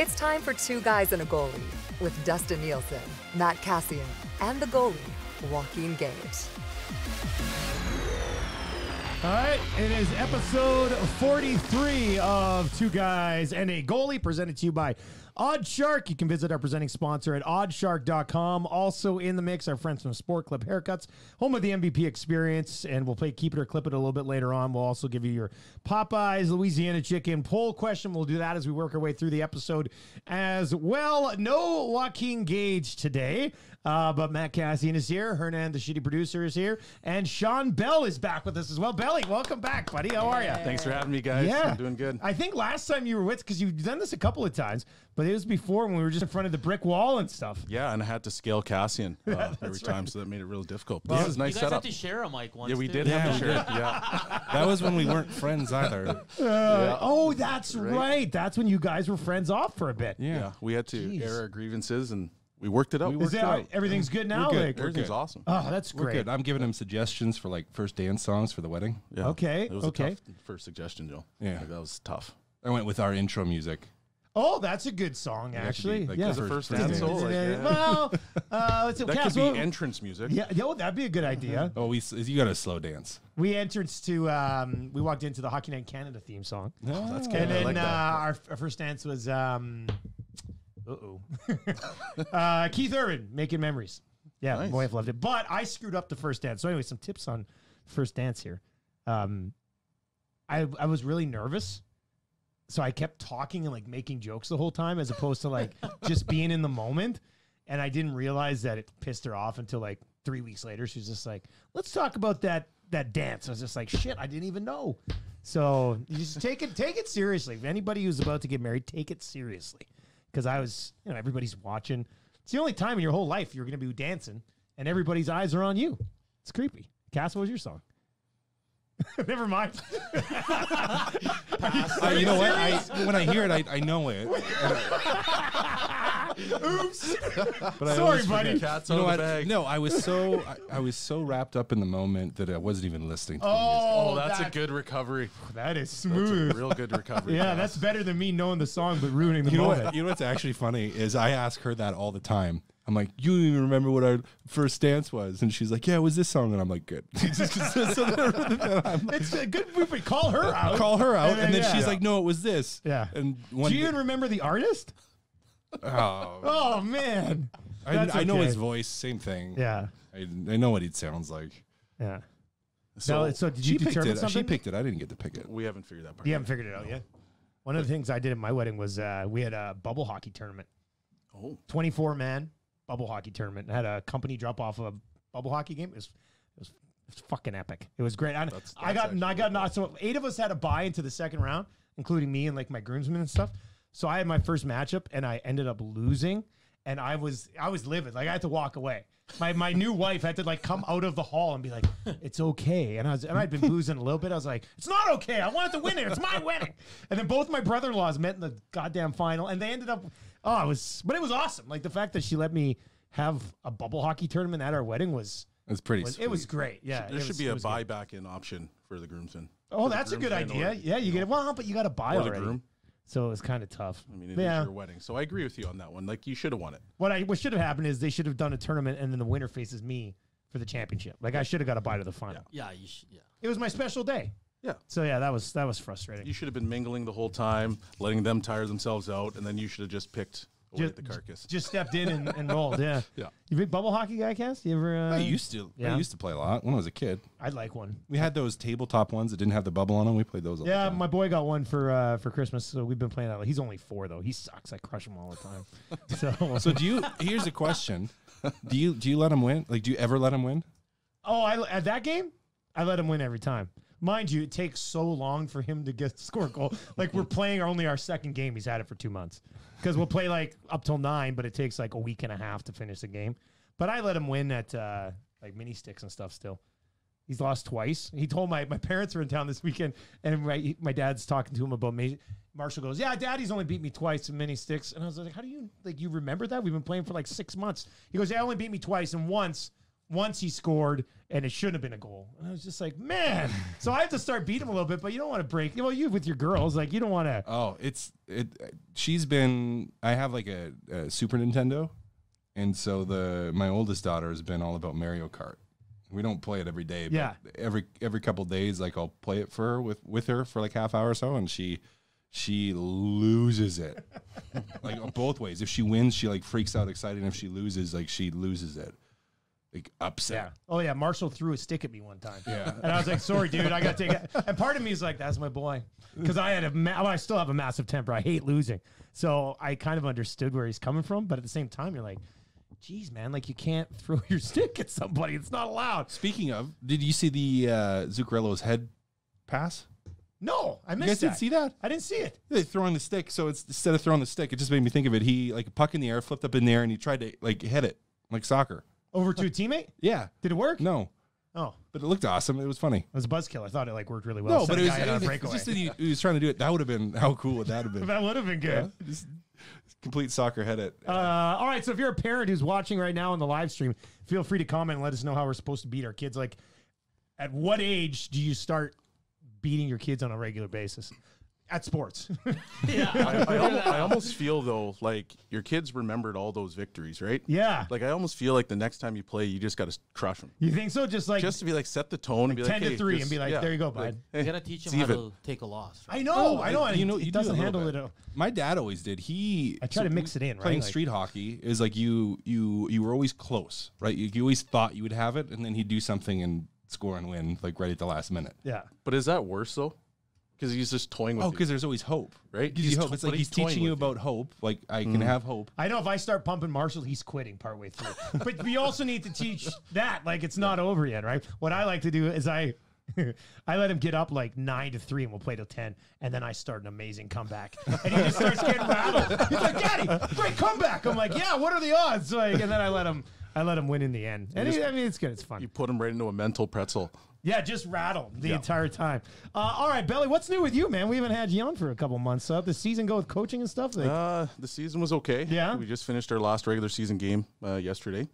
It's time for Two Guys and a Goalie with Dustin Nielsen, Matt Cassian, and the goalie, Joaquin Gage. All right, it is episode 43 of Two Guys and a Goalie, presented to you by Oddshark. You can visit our presenting sponsor at oddshark.com. Also in the mix, our friends from Sport Clip Haircuts, home of the MVP experience, and we'll play Keep It or Clip It a little bit later on. We'll also give you your Popeyes Louisiana Chicken poll question. We'll do that as we work our way through the episode as well. No Joaquin Gage today. But Matt Cassian is here. Hernan, the shitty producer, is here. And Sean Bell is back with us as well. Belly, welcome back, buddy. How are you? Thanks for having me, guys. Yeah. I'm doing good. I think last time you were with, because you've done this a couple of times, but it was before when we were just in front of the brick wall and stuff. Yeah, and I had to scale Cassian every time, so that made it really difficult. But this is a nice you guys setup. have to share a mic once. Yeah, we too. did have to share it. Yeah. That was when we weren't friends either. Oh, that's right. That's when you guys were friends off for a bit. Yeah. We had to Jeez. air our grievances, and we worked it out. Is that, everything's good now? We're good. Like, Everything's awesome. oh, that's We're great. good. I'm giving him suggestions for like first dance songs for the wedding. Yeah. Okay, It was okay. a tough first suggestion, Joe. Yeah. Like, that was tough. I went with our intro music. Oh, that's a good song, actually. like, yeah. the First first dance dance. solo. Like, yeah. Well, it's a That could Cass, be entrance music. Yeah, that'd be a good idea. Oh, you got a slow dance. We entered to, we walked into the Hockey Night Canada theme song. Oh, That's And good. I then like that. our first dance was, Keith Urban, Making Memories. Yeah, Nice. my wife loved it. But I screwed up the first dance. So anyway, some tips on first dance here. I was really nervous. So I kept talking and like making jokes the whole time as opposed to like just being in the moment. And I didn't realize that it pissed her off until like 3 weeks later. She was just like, let's talk about that dance. I was just like, shit, I didn't even know. So you just take it seriously. If anybody who's about to get married, take it seriously. Because I was, everybody's watching. It's the only time in your whole life you're going to be dancing and everybody's eyes are on you. It's creepy. Cass, what was your song? Never mind. You know what? When I hear it, I know it. Oops. But I Sorry, always buddy. forget. Cats You know out of the what? bag. No, I was so wrapped up in the moment that I wasn't even listening to the music. Oh, that's a good recovery. That is That's smooth. a real good recovery. Yeah, Cass. that's better than me knowing the song but ruining the You know moment. what? You know what's actually funny is I ask her that all the time. I'm like, you don't even remember what our first dance was, and she's like, yeah, it was this song, and I'm like, good. It's a good movie. Call her out. Call her out, and then yeah. she's like, no, it was this. Yeah. And Do you even remember the artist? oh, Oh, man. That's I know okay. his voice. Same thing. Yeah. I know what he sounds like. Yeah. So So did She you picked determine it. something? She picked it. I didn't get to pick it. we haven't figured that part You out. haven't figured it out yet? One of the things I did at my wedding was we had a bubble hockey tournament. Oh, 24-man bubble hockey tournament. I had a company drop off a bubble hockey game. It was fucking epic. It was great. I got so 8 of us had a bye into the second round, including me and like my groomsmen and stuff. So I had my first matchup and I ended up losing, and I was livid. Like I had to walk away. My new wife had to like come out of the hall and be like, "It's okay." And I'd been boozing a little bit. I was like, "It's not okay. I wanted to win it. It's my wedding." And then both my brother-in-laws met in the goddamn final, and they ended up. But it was awesome. Like the fact that she let me have a bubble hockey tournament at our wedding was pretty sweet. it was great. Yeah, there should be a buyback-in option for the groomsmen. Oh, For the that's a good groomsmen idea. or- Yeah, you get it. Well, but you got to buy or the already. groom. So it was kind of tough. I mean, it is Yeah. your wedding, so I agree with you on that one. Like, you should have won it. What should have happened is they should have done a tournament and then the winner faces me for the championship. Like I should have got a bye to the final. Yeah, you should. Yeah. It was my special day. Yeah. So yeah, that was frustrating. You should have been mingling the whole time, letting them tire themselves out, and then you should have just picked away at the carcass. Just stepped in and rolled. Yeah. Yeah. You big bubble hockey guy, Cass? You ever? I used to play a lot when I was a kid. I'd like one. We had those tabletop ones that didn't have the bubble on them. We played those all the Yeah, time. my boy got one for Christmas, so we've been playing that. He's only 4 though. He sucks. I crush him all the time. So here's a question. Do you let him win? Like, do you ever let him win? At that game, I let him win every time. Mind you, it takes so long for him to score a goal. Like we're playing only our second game. He's had it for 2 months because we'll play like up till 9, but it takes like a week and a half to finish the game. But I let him win at like mini sticks and stuff. Still, he's lost twice. He told my parents were in town this weekend, and my dad's talking to him about me. Marshall goes, "Yeah, Daddy's only beat me twice in mini sticks," and I was like, "How do you you remember that? We've been playing for like 6 months." He goes, "Yeah, only beat me twice, and once once he scored, and it shouldn't have been a goal. And I was just like, man. So I have to start beating him a little bit, but you don't want to break. Well, you with your girls, like you don't want to. Oh, she's been. I have like a Super Nintendo, and so my oldest daughter has been all about Mario Kart. We don't play it every day, but every couple days, like I'll play it for her with her for like half hour or so, and she loses it, like both ways. If she wins, she like freaks out excited, and if she loses, like she loses it, like upset. Yeah. Oh yeah, Marshall threw a stick at me one time. Yeah. And I was like, sorry, dude, I got to take it. And part of me is like, that's my boy, because I still have a massive temper. I hate losing, so I kind of understood where he's coming from, but at the same time, you're like, geez, man, like you can't throw your stick at somebody. It's not allowed. Speaking of, did you see the Zuccarello's head pass? No, I missed You guys didn't see that? I didn't see it. They throwing the stick, so it's instead of throwing the stick, it just made me think of it. He like a puck in the air, flipped up in the air, and he tried to like hit it like soccer. Over to a teammate? Yeah. Did it work? No. Oh. But it looked awesome. It was funny. It was a buzzkill. I thought it like worked really well. No, but Sent it a was, guy on a it's breakaway. just that he was trying to do it. That would have been, how cool would that have been? That would have been good. Yeah, just complete soccer head it. All right, so if you're a parent who's watching right now on the live stream, feel free to comment and let us know how we're supposed to beat our kids. Like, at what age do you start beating your kids on a regular basis? At sports. I almost feel, though, like your kids remembered all those victories, right? Yeah. Like, I almost feel like the next time you play, you just got to crush them. You think so? Just to be like, set the tone and be like, 10 to hey, 3 this- and be like, yeah, there you go, bud. hey, You gotta teach it's him how even. to take a loss. Right? I know. And you know, he you do doesn't a little handle bit. it. My dad always did. I try to mix it in, right? Playing Like- street hockey is like you were always close, right? You always thought you would have it, and then he'd do something and score and win, like right at the last minute. Yeah. But is that worse, though? Because he's just toying with Oh, you. because there's always hope, Right? Gives you He's hope. to- It's like but he's he's toying teaching you with you. about hope. Like I can have hope. I know if I start pumping Marshall, he's quitting partway through. But we also need to teach that, like it's not over yet, right? What I like to do is I let him get up like 9 to 3 and we'll play till 10, and then I start an amazing comeback. And he just starts getting rattled. He's like, Daddy, great comeback. I'm like, yeah, what are the odds? Like, and then I let him win in the end. And it's good, it's fun. You put him right into a mental pretzel. Yeah, just rattle the entire time. All right, Belly, what's new with you, man? We haven't had you on for a couple months. So the season go with coaching and stuff? Like, The season was okay. Yeah? We just finished our last regular season game yesterday.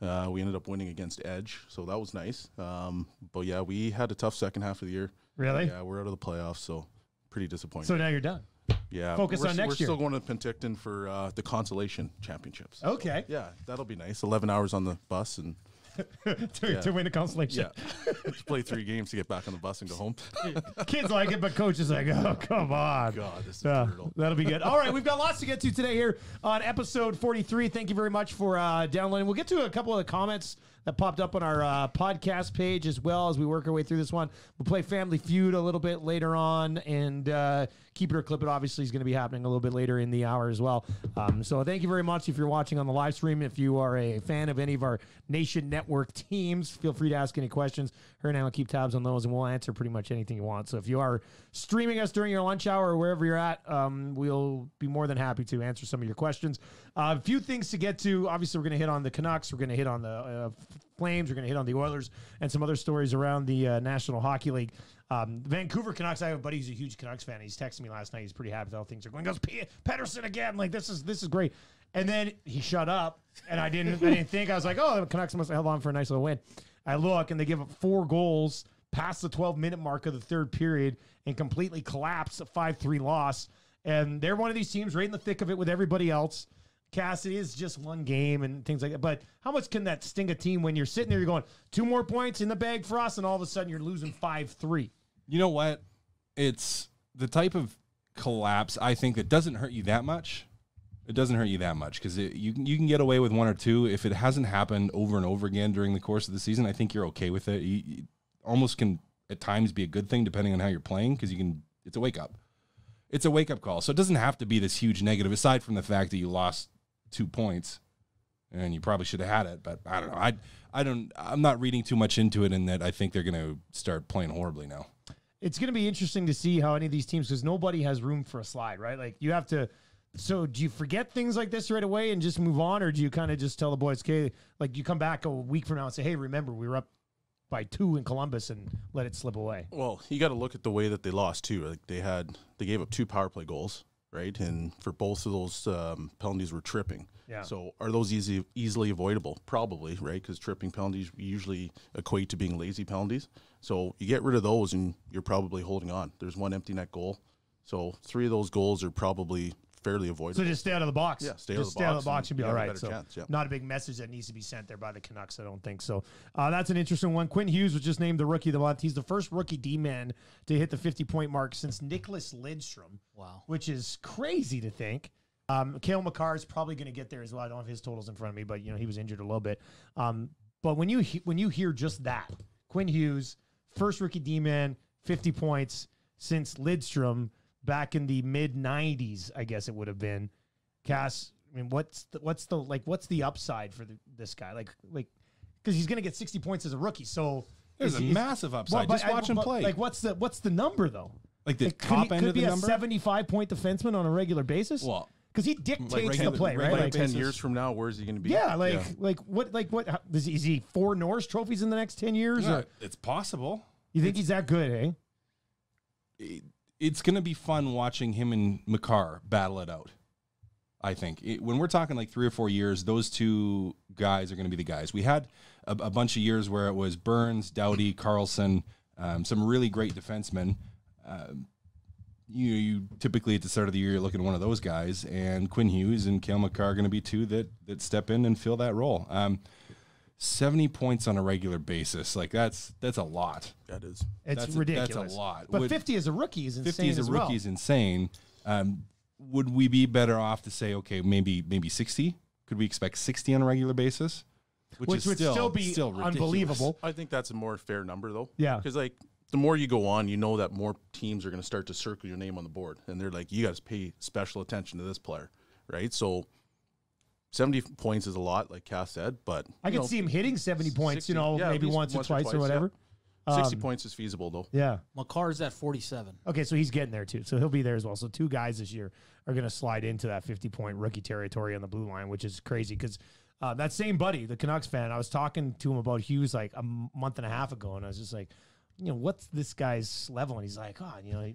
We ended up winning against Edge, so that was nice. But yeah, we had a tough second half of the year. Really? Yeah, we're out of the playoffs, so pretty disappointing. So now you're done. yeah, focus we're, on next we're year. still going to Penticton for the consolation championships. Okay. Yeah, that'll be nice. 11 hours on the bus and to win a consolation. just play 3 games to get back on the bus and go home. Kids like it, but coach is like, oh, come on. God, this is brutal. That'll be good. All right, we've got lots to get to today here on episode 43. Thank you very much for downloading. We'll get to a couple of the comments that popped up on our podcast page as well as we work our way through this one. We'll play Family Feud a little bit later on, and Keep It or Clip It obviously is going to be happening a little bit later in the hour as well. So thank you very much if you're watching on the live stream. If you are a fan of any of our Nation Network teams, feel free to ask any questions. Her and I will keep tabs on those, and we'll answer pretty much anything you want. So if you are streaming us during your lunch hour or wherever you're at, we'll be more than happy to answer some of your questions. A few things to get to. Obviously, we're going to hit on the Canucks. We're going to hit on the Flames. We're going to hit on the Oilers and some other stories around the National Hockey League. Vancouver Canucks. I have a buddy who's a huge Canucks fan. He's texted me last night. He's pretty happy with how things are going. He goes, Pettersson again. Like this is great. And then he shut up, and I didn't think. I was like, oh, the Canucks must have held on for a nice little win. I look, and they give up 4 goals past the 12-minute mark of the third period and completely collapse a 5-3 loss. And they're one of these teams right in the thick of it with everybody else. Cassidy is just one game and things like that. But how much can that sting a team when you're sitting there, you're going, 2 more points in the bag for us, and all of a sudden you're losing 5-3? You know what? It's the type of collapse, I think, that doesn't hurt you that much. It doesn't hurt you that much because you can get away with 1 or 2. If it hasn't happened over and over again during the course of the season, I think you're okay with it. You almost can at times be a good thing depending on how you're playing because it's a wake-up. It's a wake-up call. So it doesn't have to be this huge negative aside from the fact that you lost 2 points and you probably should have had it. But I don't know. I'm not reading too much into it in that I think they're going to start playing horribly now. It's going to be interesting to see how any of these teams, because nobody has room for a slide, right? Like you have to. So do you forget things like this right away and just move on, or do you kind of just tell the boys, okay, like you come back a week from now and say, hey, remember we were up by 2 in Columbus and let it slip away? Well, you got to look at the way that they lost too. Like they gave up 2 power play goals, right? And for both of those penalties were tripping. Yeah. So are those easily avoidable? Probably, right? Because tripping penalties usually equate to being lazy penalties. So you get rid of those and you're probably holding on. There's one empty net goal. So 3 of those goals are probably fairly avoidable. So just stay out of the box. Yeah, stay out of the box should be all right. So not a big message that needs to be sent there by the Canucks, I don't think. So that's an interesting one. Quinn Hughes was just named the Rookie of the Month. He's the first rookie D-man to hit the 50-point mark since Nicholas Lidstrom. Wow. Which is crazy to think. Cale Makar is probably going to get there as well. I don't have his totals in front of me, but he was injured a little bit. But when you hear just that, Quinn Hughes, first rookie D-man, 50 points since Lidstrom back in the mid 90s, I guess it would have been. Cass, I mean, what's the upside for this guy? Like, because he's going to get 60 points as a rookie. So there's a massive upside. Just watch him play. Like, what's the number though? Like the top end of the number? Could be a 75-point defenseman on a regular basis. Well, because he dictates the play, right? Like 10 years from now, where's he going to be? Yeah, what? Is he 4 Norris trophies in the next 10 years? Yeah, it's possible. You think he's that good, eh? It's going to be fun watching him and Makar battle it out. I think when we're talking like 3 or 4 years, those two guys are going to be the guys. We had a bunch of years where it was Burns, Doughty, Carlson, some really great defensemen. You typically at the start of the year, you're looking at one of those guys, and Quinn Hughes and Cale Makar are going to be two that step in and fill that role. 70 points on a regular basis, like that's a lot. That is. It's ridiculous. That's a lot. But 50 as a rookie is insane. 50 as a rookie is insane. Would we be better off to say, okay, maybe 60? Could we expect 60 on a regular basis? Which would still be unbelievable. I think that's a more fair number, though. Yeah. Because, like, the more you go on, you know that more teams are going to start to circle your name on the board. And they're like, you got to pay special attention to this player, right? So 70 points is a lot, like Cass said, but I could see him hitting 70 points, 60, maybe once or twice or whatever. Yeah. 60 points is feasible, though. Yeah. Makar's at 47. Okay, so he's getting there, too. So he'll be there as well. So 2 guys this year are going to slide into that 50-point rookie territory on the blue line, which is crazy because that same buddy, the Canucks fan, I was talking to him about Hughes like a month and a half ago, and I was just like, what's this guy's level? And he's like,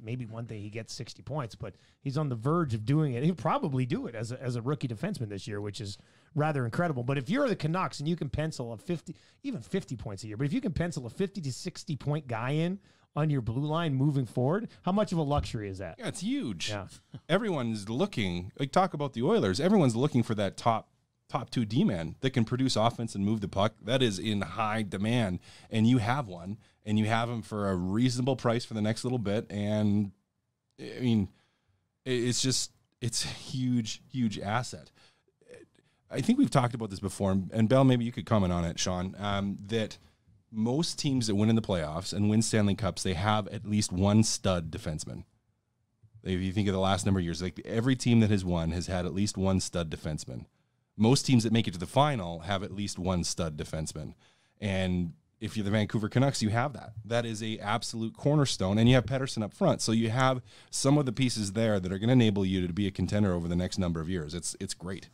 maybe one day he gets 60 points, but he's on the verge of doing it. He'll probably do it as a rookie defenseman this year, which is rather incredible. But if you're the Canucks and you can pencil 50 points a year, but if you can pencil a 50 to 60 point guy in on your blue line moving forward, how much of a luxury is that? Yeah, it's huge. Yeah. Everyone's looking, like talk about the Oilers, everyone's looking for that top 2 D-man that can produce offense and move the puck. That is in high demand, and you have one, and you have him for a reasonable price for the next little bit. And I mean, it's a huge, huge asset. I think we've talked about this before, and Bell, maybe you could comment on it, Sean, that most teams that win in the playoffs and win Stanley Cups, they have at least one stud defenseman. If you think of the last number of years, like every team that has won has had at least one stud defenseman. Most teams that make it to the final have at least one stud defenseman. And if you're the Vancouver Canucks, you have that. That is a absolute cornerstone. And you have Pettersson up front. So you have some of the pieces there that are going to enable you to be a contender over the next number of years. It's great.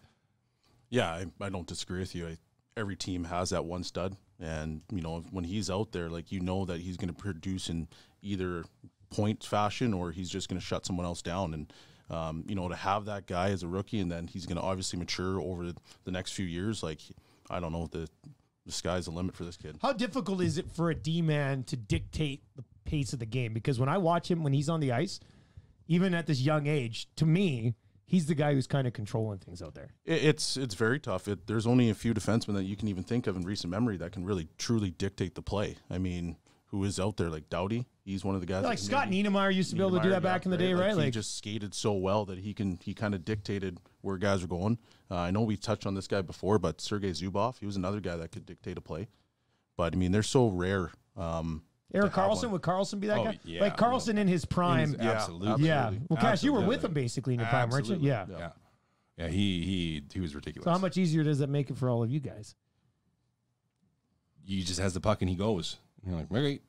Yeah, I don't disagree with you. Every team has that one stud. And, when he's out there, like, that he's going to produce in either point fashion or he's just going to shut someone else down. And, to have that guy as a rookie and then he's going to obviously mature over the next few years, like, I don't know, the sky's the limit for this kid. How difficult is it for a D-man to dictate the pace of the game? Because when I watch him, when he's on the ice, even at this young age, to me, he's the guy who's kind of controlling things out there. It's very tough. There's only a few defensemen that you can even think of in recent memory that can really, truly dictate the play. I mean, who is out there? Like Doughty, he's one of the guys. Like Scott Niedermayer used to be able to do that back in the day, right? He just skated so well that he kind of dictated where guys are going. I know we touched on this guy before, but Sergei Zubov, he was another guy that could dictate a play. But, I mean, they're so rare. Erik Karlsson, would Karlsson be that guy? Yeah, like Karlsson in his prime. Absolutely. Yeah. Well, Cash, you were with him basically in your prime, weren't you? Yeah. Yeah, he was ridiculous. So how much easier does that make it for all of you guys? He just has the puck and he goes. And you're like, okay.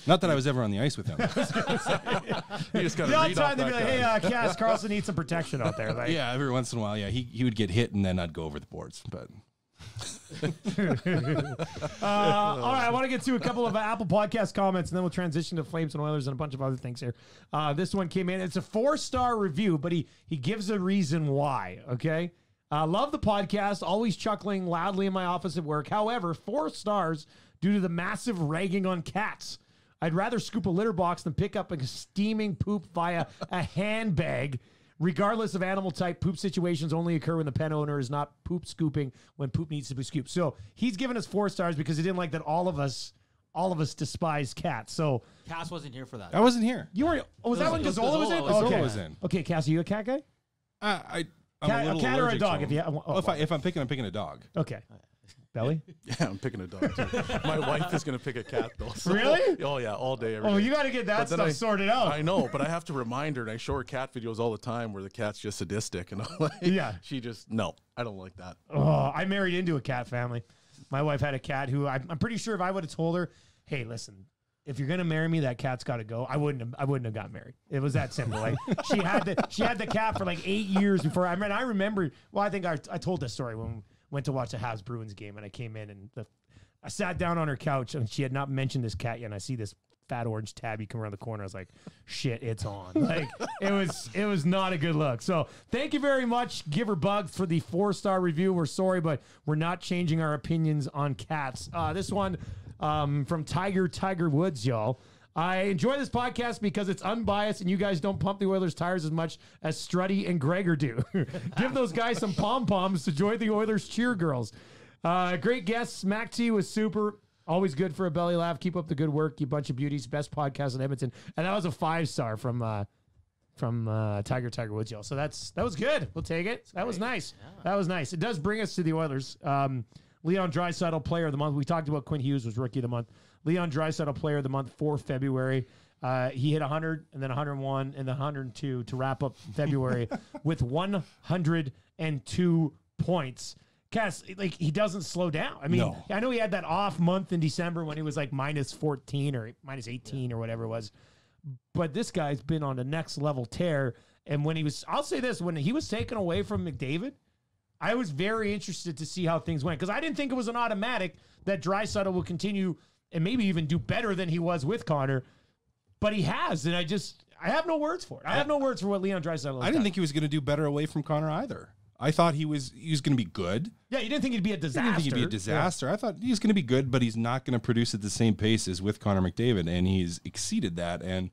Not that I was ever on the ice with him. You just got to read off to be like, hey, Cass, Karlsson needs some protection out there. Like, yeah, every once in a while, yeah, he would get hit and then I'd go over the boards. But All right, I want to get to a couple of Apple Podcast comments, and then we'll transition to Flames and Oilers and a bunch of other things here. This one came in. It's a 4-star review, but he gives a reason why, okay? Love the podcast, always chuckling loudly in my office at work. However, 4 stars due to the massive ragging on cats. I'd rather scoop a litter box than pick up a steaming poop via a handbag. Regardless of animal type, poop situations only occur when the pet owner is not poop scooping when poop needs to be scooped. So he's given us 4 stars because he didn't like that all of us despise cats. So Cass wasn't here for that. I wasn't here. you were. Oh, was that when Gazzola was in? Gazzola was in. Okay, Cass, are you a cat guy? I'm Cat, a little cat or a allergic dog? to If you, them. If I'm picking a dog. okay. Belly? Yeah, I'm picking a dog too. My wife is gonna pick a cat though. So, Really? Oh yeah, all day, every Oh, day. you got to get that But then stuff sorted out. I know, but I have to remind her, and I show her cat videos all the time where the cat's just sadistic, and I'm like, Yeah. she just no, I don't like that. Oh, I married into a cat family. My wife had a cat who I'm pretty sure if I would have told her, "Hey, listen, if you're gonna marry me, that cat's got to go," I wouldn't have got married. It was that simple. Like she had the cat for like 8 years before I remember. Well, I think I told this story when we went to watch the Habs Bruins game, and I came in and I sat down on her couch, and she had not mentioned this cat yet. And I see this fat orange tabby come around the corner. I was like, "Shit, it's on!" Like it was not a good look. So thank you very much, Giver Bug, for the 4-star review. We're sorry, but we're not changing our opinions on cats. This one from Tiger Woods, y'all. I enjoy this podcast because it's unbiased and you guys don't pump the Oilers' tires as much as Struddy and Gregor do. Give those guys some pom-poms to join the Oilers cheer girls. Great guests. Mac T was super. Always good for a belly laugh. Keep up the good work, you bunch of beauties. Best podcast in Edmonton. And that was a 5-star from Tiger Woods, y'all. So that was good. We'll take it. That was nice. Yeah. That was nice. It does bring us to the Oilers. Leon Draisaitl, Player of the Month. We talked about Quinn Hughes was Rookie of the Month. Leon Draisaitl, Player of the Month for February. He hit 100 and then 101 and then 102 to wrap up February with 102 points. Cass, like, he doesn't slow down. I mean, No. I know he had that off month in December when he was like minus 14 or minus 18 or whatever it was. But this guy's been on a next level tear. And when I'll say this, when he was taken away from McDavid, I was very interested to see how things went because I didn't think it was an automatic that Draisaitl will continue and maybe even do better than he was with Connor, but he has, and I have no words for it. I have no words for what Leon Draisaitl has I didn't done. think he was going to do better away from Connor either. I thought he was going to be good. Yeah, you didn't think he'd be a I disaster. didn't think he'd be a disaster. I thought he was going to be good, but he's not going to produce at the same pace as with Connor McDavid, and he's exceeded that. And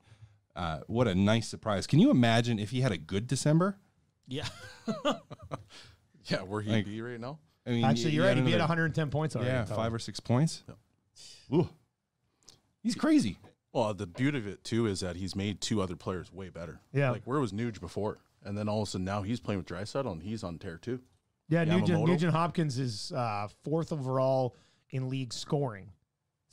what a nice surprise! Can you imagine if he had a good December? Yeah. Yeah, where he'd be right now. I mean, Actually, you're right. He'd be at another- 110 points already. Yeah, probably. 5 or 6 points. Ooh. He's crazy. Well, the beauty of it too is that he's made 2 other players way better. Yeah. Like where was Nuge before, and then all of a sudden now he's playing with Draisaitl and he's on tear too. Yeah, Yamamoto. Nugent Hopkins is 4th overall in league scoring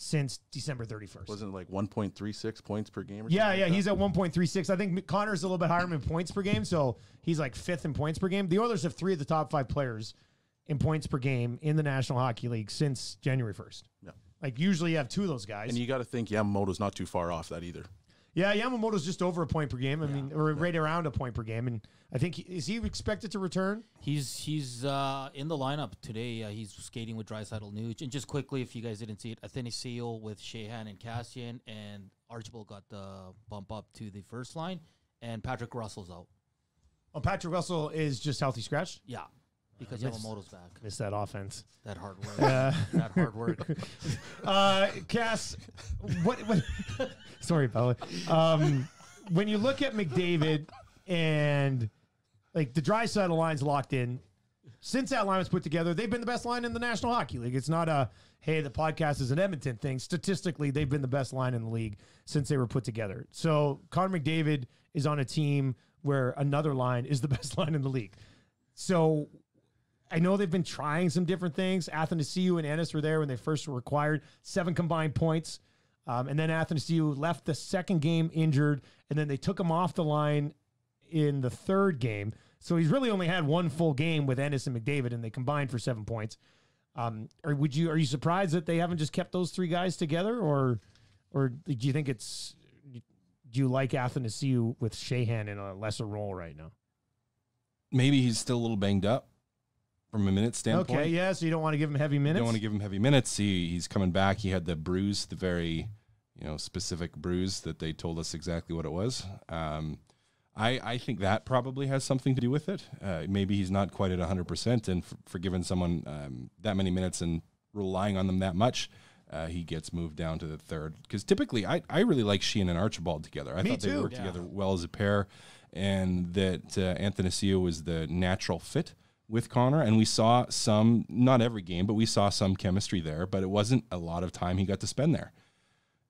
since December 31st. Wasn't it like 1.36 points per game? Or Yeah, something like he's that? at 1.36. I think Connor's a little bit higher in points per game, so he's like 5th in points per game. The Oilers have 3 of the top 5 players in points per game in the National Hockey League since January 1st. Yeah. Like, usually you have 2 of those guys. And you got to think Yamamoto's not too far off that either. Yeah, Yamamoto's just over a point per game. I mean, or right around a point per game. And I think, is he expected to return? He's in the lineup today. He's skating with Draisaitl, Nuge. And just quickly, if you guys didn't see it, Athanasiou with Sheahan and Cassian, and Archibald got the bump up to the first line, and Patrick Russell's out. Oh, Patrick Russell is just healthy scratch? Yeah, because Yamamoto's back. Missed that offense. That hard work. That hard work. Cass, what sorry, Bella. When you look at McDavid and like the Draisaitl line's locked in, since that line was put together, they've been the best line in the National Hockey League. It's not a, hey, the podcast is an Edmonton thing. Statistically, they've been the best line in the league since they were put together. So Connor McDavid is on a team where another line is the best line in the league. So I know they've been trying some different things. Athanasiou and Ennis were there when they first were acquired. 7 combined points. And then Athanasiou left the second game injured, and then they took him off the line in the third game. So he's really only had 1 full game with Ennis and McDavid, and they combined for 7 points. Are you surprised that they haven't just kept those 3 guys together, or do you think do you like Athanasiou with Sheahan in a lesser role right now? Maybe he's still a little banged up. from a minute standpoint. Okay, yeah, so you don't want to give him heavy minutes? Don't want to give him heavy minutes. He's coming back. He had the bruise, the very specific bruise that they told us exactly what it was. I think that probably has something to do with it. Maybe he's not quite at 100%, and for giving someone that many minutes and relying on them that much, he gets moved down to the third. Because typically, I really like Sheehan and Archibald together. I thought they worked together well as a pair, and that Athanasiou was the natural fit with Connor. And we saw some, not every game, but we saw some chemistry there, but it wasn't a lot of time he got to spend there.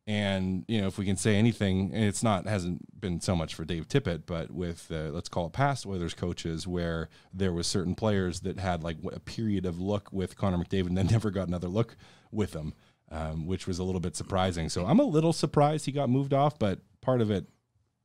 And, if we can say anything, and hasn't been so much for Dave Tippett, but with, let's call it past Oilers coaches, where there was certain players that had like a period of look with Connor McDavid and then never got another look with him, which was a little bit surprising. So I'm a little surprised he got moved off, but part of it,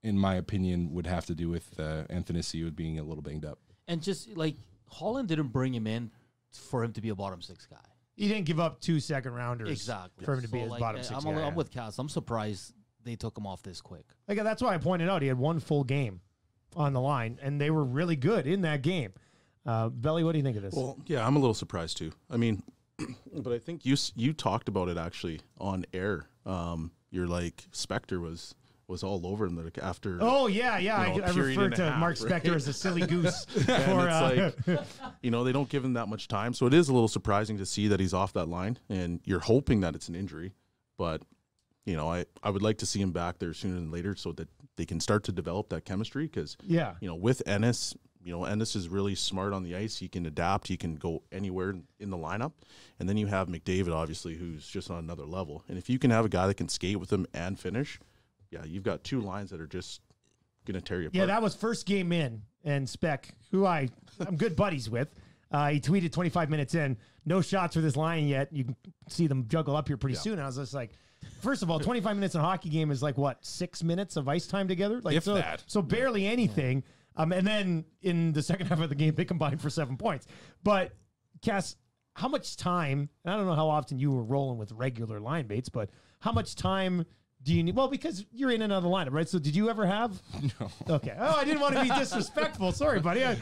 in my opinion, would have to do with Athanasiou being a little banged up. And just like Holland didn't bring him in for him to be a bottom six guy. He didn't give up 2 second rounders for him to be his bottom six guy. I'm with Cass. I'm surprised they took him off this quick. Like, that's why I pointed out he had 1 full game on the line, and they were really good in that game. Belly, what do you think of this? Well, yeah, I'm a little surprised too. I mean, but I think you talked about it actually on air. You're like, Spector was all over him after. Oh yeah. I referred to Mark Spector as a silly goose. And it's like, they don't give him that much time, so it is a little surprising to see that he's off that line, and you're hoping that it's an injury, but I would like to see him back there sooner than later so that they can start to develop that chemistry. Because with Ennis, Ennis is really smart on the ice. He can adapt. He can go anywhere in the lineup, and then you have McDavid, obviously, who's just on another level. And if you can have a guy that can skate with him and finish. Yeah, you've got 2 lines that are just going to tear you apart. Yeah, that was first game in, and Spec, who I'm good buddies with, he tweeted 25 minutes in, no shots for this line yet. You can see them juggle up here pretty soon. And I was just like, first of all, 25 minutes in a hockey game is like, what, 6 minutes of ice time together? Like, if that. So barely anything. And then in the second half of the game, they combined for 7 points. But, Cass, how much time, and I don't know how often you were rolling with regular line mates, but how much time do you need? Well, because you're in another lineup, right? So did you ever have? No. Okay. Oh, I didn't want to be disrespectful. Sorry, buddy. I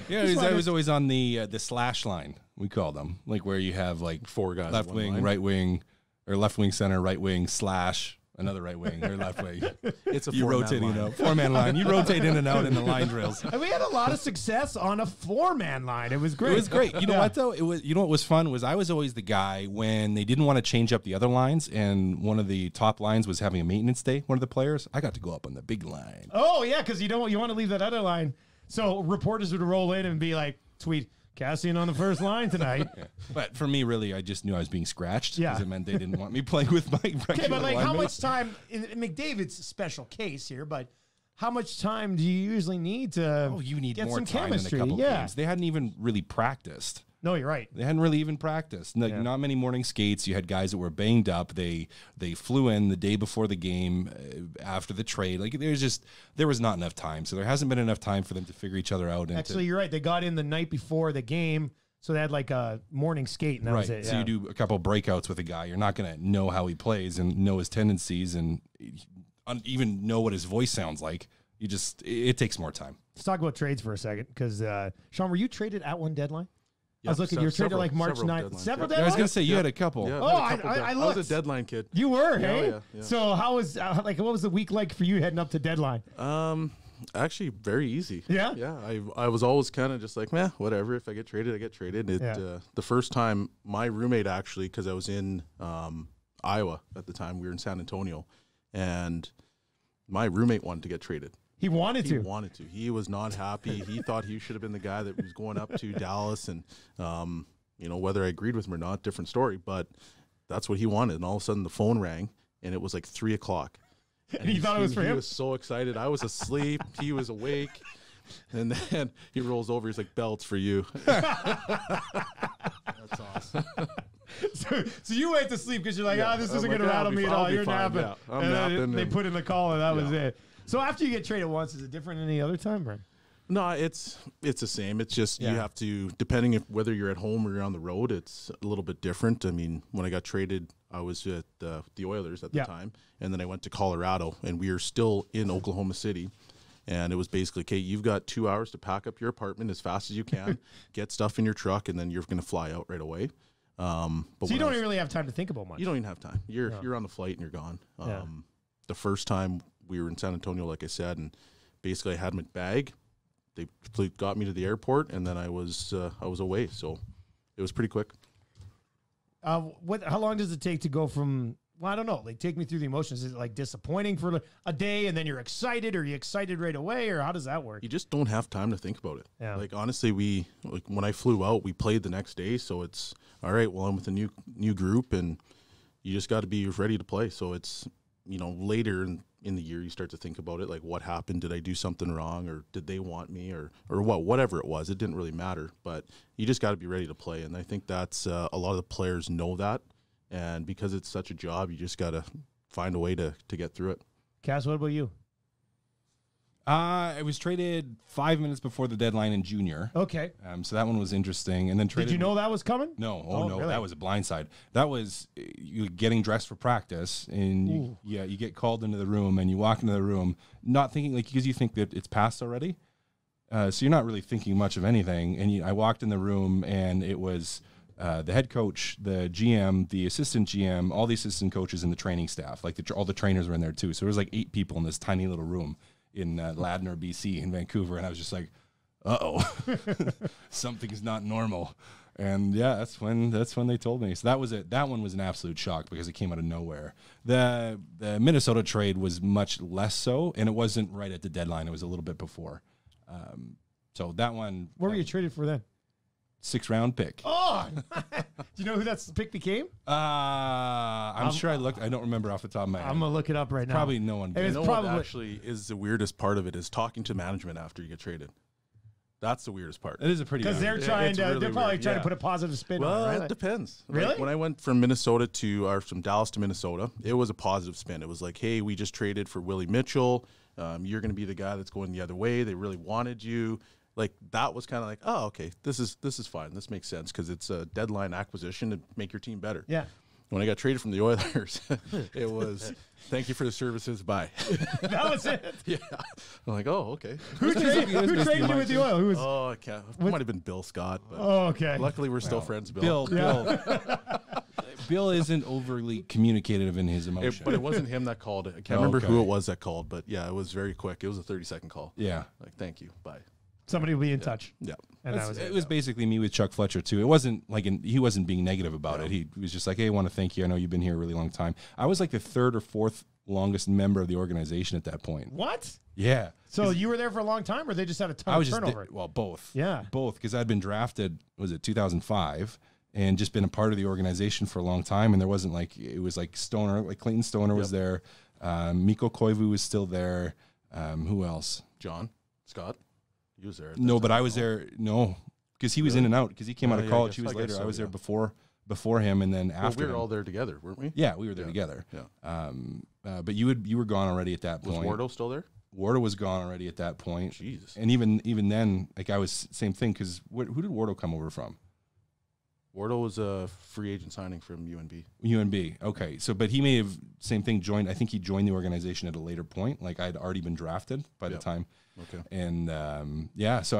was always on the slash line, we call them, like where you have like 4 guys, left wing, right wing, or left wing, center, right wing, slash another right wing or left wing. It's a you rotating line. Out 4-man line. You rotate in and out in the line drills. And we had a lot of success on a 4-man line. It was great. It was great. You know what though? It was. You know what was fun was I was always the guy when they didn't want to change up the other lines, and one of the top lines was having a maintenance day. One of the players, I got to go up on the big line. Oh yeah, because you want to leave that other line. So reporters would roll in and be like, tweet, Cassian on the first line tonight. Yeah. But for me, really, I just knew I was being scratched because Yeah. it meant they didn't want me playing with my regular Okay, but like how line much time, in McDavid's a special case here, but how much time do you usually need to you need get more some time chemistry? in a couple Yeah. games. They hadn't even really practiced. No, you're right. They hadn't really even practiced. Like, Yeah. not many morning skates. You had guys that were banged up. They flew in the day before the game, after the trade. Like there was not enough time. So there hasn't been enough time for them to figure each other out. And Actually, you're right. They got in the night before the game, so they had like a morning skate, and that was it. So you do a couple breakouts with a guy. You're not going to know how he plays and know his tendencies and even know what his voice sounds like. It takes more time. Let's talk about trades for a second, because Sean, were you traded at one deadline? I was looking. You were traded Several- like March several 9th. deadlines. Several Yeah. deadlines. I was going to say you had a couple. Yeah, Oh, I was looked. a deadline kid. You were, hey? Yeah. So how was what was the week like for you heading up to deadline? Actually, very easy. Yeah? Yeah. I was always kind of just like, meh, whatever. If I get traded, I get traded. The first time, my roommate actually, because I was in Iowa at the time, we were in San Antonio, and my roommate wanted to get traded. He wanted He to. wanted to. He was not happy. He thought he should have been the guy that was going up to Dallas, and whether I agreed with him or not, different story. But that's what he wanted. And all of a sudden, the phone rang, and it was like 3:00. And he thought it was for He him? was so excited. I was asleep. He was awake. And then he rolls over. He's like, "Belts for you." That's awesome. So you went to sleep because you're like, Yeah. this I'm isn't like, going to I'll rattle be me at fine. all. I'll be You're fine. napping. Yeah, I'm And then napping They and- put in the call, and that was Yeah. it. So after you get traded once, is it different than any other time, Brian? No, it's the same. It's just Yeah. you have to, depending if whether you're at home or you're on the road, it's a little bit different. I mean, when I got traded, I was at the Oilers at the Yeah. time, and then I went to Colorado, and we are still in Oklahoma City. And it was basically, okay, you've got 2 hours to pack up your apartment as fast as you can, get stuff in your truck, and then you're going to fly out right away. But so you don't even really have time to think about much. You don't even have time. You're on the flight and you're gone. The first time we were in San Antonio, like I said, and basically I had my bag. They got me to the airport, and then I was away. So it was pretty quick. How long does it take to go from? Well, I don't know. Like, take me through the emotions. Is it like disappointing for a day, and then you're excited? Or are you excited right away, or how does that work? You just don't have time to think about it. Yeah. Like, honestly, when I flew out, we played the next day, so it's all right. Well, I'm with a new group, and you just got to be ready to play. So it's later in the year you start to think about it, like what happened? Did I do something wrong, or did they want me, or whatever it was? It didn't really matter, but you just got to be ready to play, and I think that's a lot of the players know that. And because it's such a job, you just got to find a way to get through it. Cass, what about you? I was traded 5 minutes before the deadline in junior. Okay. So that one was interesting. And then traded. Did you know that was coming? No. No. Really? That was a blindside. That was you getting dressed for practice, and you get called into the room, and you walk into the room not thinking, like, because you think that it's passed already. So you're not really thinking much of anything. And I walked in the room, and it was the head coach, the GM, the assistant GM, all the assistant coaches, and the training staff. Like all the trainers were in there too. So there was like 8 people in this tiny little room in Ladner, BC, in Vancouver, and I was just like, "Uh-oh, something's not normal." And yeah, that's when they told me. So that was it. That one was an absolute shock because it came out of nowhere. The Minnesota trade was much less so, and it wasn't right at the deadline. It was a little bit before. So that one. Where were you traded for then? 6th round pick. Oh, do you know who that pick became? I'm sure I looked. I don't remember off the top of my head. I'm gonna look it up right now. Probably no one. It's what actually is the weirdest part of it is talking to management after you get traded. That's the weirdest part. It is a pretty because they're trying to. They're probably trying to put a positive spin on it. Right? It depends. Really? Like when I went from Dallas to Minnesota, it was a positive spin. It was like, hey, we just traded for Willie Mitchell. You're going to be the guy that's going the other way. They really wanted you. Like that was kind of like, oh, okay, this is fine. This makes sense because it's a deadline acquisition to make your team better. Yeah. When I got traded from the Oilers, it was thank you for the services. Bye. That was it. Yeah. I'm like, oh, okay. Who traded you with the Oil? Who was? Oh, I can't. It might have been Bill Scott. But okay. Luckily, we're still friends, Bill. Bill isn't overly communicative in his emotion. But it wasn't him that called it. I can't remember who it was that called, but yeah, it was very quick. It was a 30-second call. Yeah. Like, thank you. Bye. Somebody will be in touch. Yeah. And that was it was basically me with Chuck Fletcher too. It wasn't like he wasn't being negative about it. He was just like, "Hey, I want to thank you. I know you've been here a really long time." I was like the 3rd or 4th longest member of the organization at that point. What? Yeah. So you were there for a long time, or they just had a ton of turnover? Both. Yeah. Both, because I'd been drafted, was it 2005, and just been a part of the organization for a long time. And there wasn't it was like Stoner, like Clayton Stoner was there. Mikko Koivu was still there. Who else? John Scott. He was there. No, but I was there. No, because he was in and out. Because he came out of college. He was later. I was there before him, and then after. We were all there together, weren't we? Yeah, we were there together. Yeah. But you were gone already at that point. Was Wardo still there? Wardo was gone already at that point. Jesus. And even then, like I was same thing. Because who did Wardo come over from? Wardo was a free agent signing from UNB. UNB. Okay. So, but he may have same thing joined. I think he joined the organization at a later point. Like I'd already been drafted by the time. Okay. And so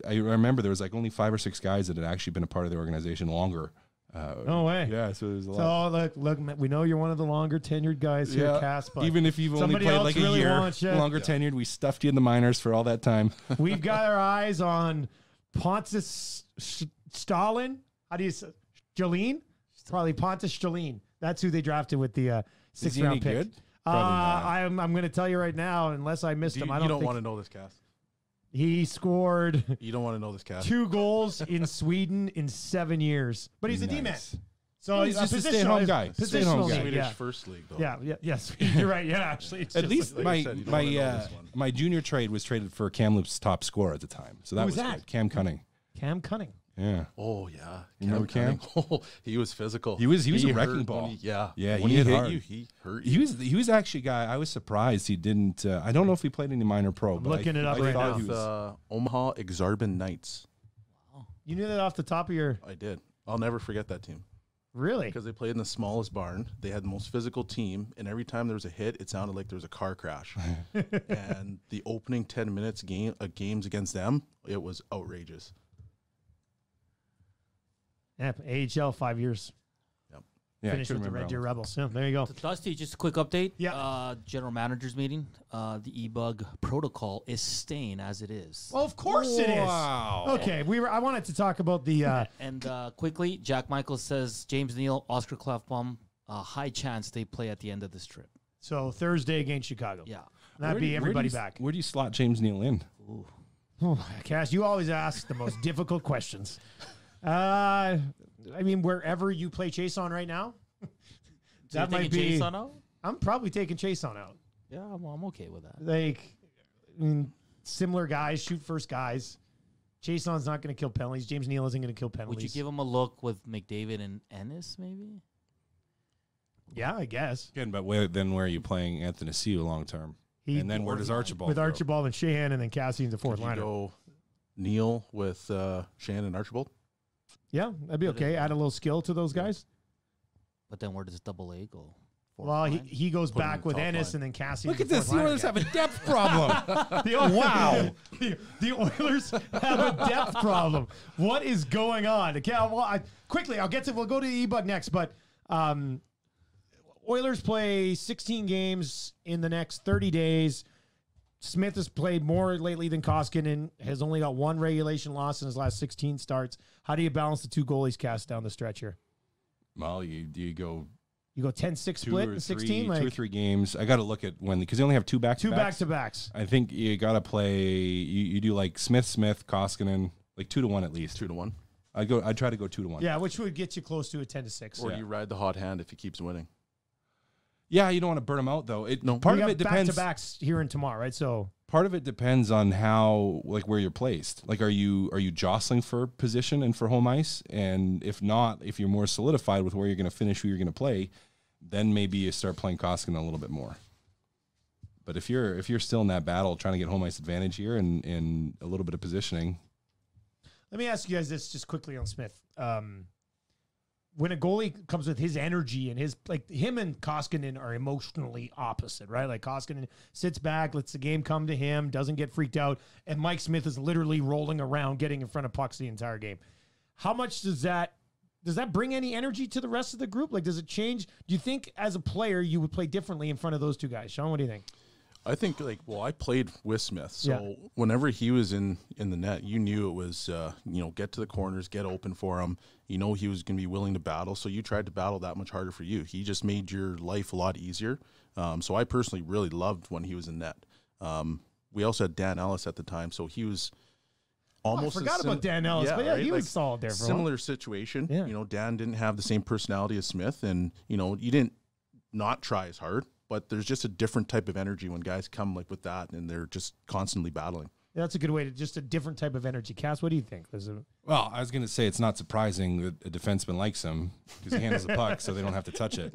I remember there was like only 5 or 6 guys that had actually been a part of the organization longer. No way. Yeah. So there's a lot. So look, we know you're one of the longer tenured guys here, Cass. But even if you've only played like a really year, longer tenured, we stuffed you in the minors for all that time. We've got our eyes on Pontus Stalin. How do you say? Jolene? Probably Pontus Jolene. That's who they drafted with the 6th round pick. Good? I'm going to tell you right now, unless I missed him, I don't think want to know this, Cass. He scored You don't want to know this, Cass. 2 goals in Sweden in 7 years. But he's a D-man. So he's just a stay-at-home guy. Stay-at-home guy. Swedish Yeah. first league, though. Yes. You're right. Yeah, actually. It's At just least like- my junior trade was traded for Kamloops' top scorer at the time. So that Who was was that? good. Cam Cunning. Cam Cunning. Yeah. Oh yeah, You remember Cam? Cunning. He was physical. He was a hurt wrecking when ball. Yeah, Yeah, When he he hit hit hard. you, he hurt you. He was actually a guy. I was surprised he didn't. I don't know if he played any minor pro. I'm but looking it up I right thought now. he With was- Omaha Exarban Knights. You knew that off the top of your... I did. I'll never forget that team. Really? Because they played in the smallest barn. They had the most physical team, and every time there was a hit, it sounded like there was a car crash. And the opening 10 minutes games against them, it was outrageous. Yeah, AHL 5 years. Yeah, Finished with the Red Deer Rebels. Yeah, there you go. Dusty, just a quick update. Yeah. General managers meeting. The EBUG protocol is staying as it is. Well, of course it is. Wow. Okay, I wanted to talk about the. And quickly, Jack Michaels says James Neal, Oscar Klefbom, high chance they play at the end of this trip. So Thursday against Chicago. Yeah. That'd be everybody back. Where do you slot James Neal in? Cass, you always ask the most difficult questions. I mean, wherever you play Chase on right now, that might be. Chase on out? I'm probably taking Chase on out. Yeah, I'm okay with that. Like, I mean, similar guys, shoot first guys. Chase on's not going to kill penalties. James Neal isn't going to kill penalties. Would you give him a look with McDavid and Ennis, maybe? Yeah, I guess. Again, but then where are you playing Anthony Ciu long term? And then where does Archibald with go? Archibald and Sheahan, and then Cassian's the fourth Could you liner. go Neal with Shannon and Archibald? Yeah, that'd be okay. Add a little skill to those guys. But then where does Double A go? Fourth Well, line? he goes Put him back in the with top Ennis line. and then Cassian. Look at this. The Oilers have a depth problem. Wow. The Oilers have a depth problem. What is going on? Okay, quickly, we'll go to the EBUG next, but Oilers play 16 games in the next 30 days. Smith has played more lately than Koskinen, has only got one regulation loss in his last 16 starts. How do you balance the two goalies cast down the stretch here? Well, you go You go 10-6 split in 16? two or three games. I got to look at when, because they only have two back-to-backs. Two back-to-backs. I think you got to play, you do like Smith, Koskinen, like 2-1 at least. 2-1. I'd try to go 2-1. Yeah, which would get you close to a 10-6. Or do you ride the hot hand if he keeps winning? Yeah, you don't want to burn him out though. Part of it depends. Back-to-backs here and tomorrow, right? So part of it depends on how, like, where you're placed. Like, are you jostling for position and for home ice? And if not, if you're more solidified with where you're going to finish, who you're going to play, then maybe you start playing Koskinen a little bit more. But if you're still in that battle, trying to get home ice advantage here and a little bit of positioning. let me ask you guys this just quickly on Smith. When a goalie comes with his energy and his, like, him and Koskinen are emotionally opposite, right? Like, Koskinen sits back, lets the game come to him, doesn't get freaked out, and Mike Smith is literally rolling around, getting in front of pucks the entire game. How much does that bring any energy to the rest of the group? Like, does it change? Do you think as a player you would play differently in front of those two guys? Sean, what do you think? I think, I played with Smith, so whenever he was in the net, you knew it was, get to the corners, get open for him. You know he was going to be willing to battle, so you tried to battle that much harder for you. He just made your life a lot easier. So I personally really loved when he was in net. We also had Dan Ellis at the time, so he was almost. I forgot about Dan Ellis, but right? he was solid there. For similar situation. Yeah. Dan didn't have the same personality as Smith, and you didn't not try as hard. But there's just a different type of energy when guys come like with that, and they're just constantly battling. Yeah, that's a good way to, just a different type of energy. Cass, what do you think? Well, I was going to say it's not surprising that a defenseman likes him because he handles the puck, so they don't have to touch it.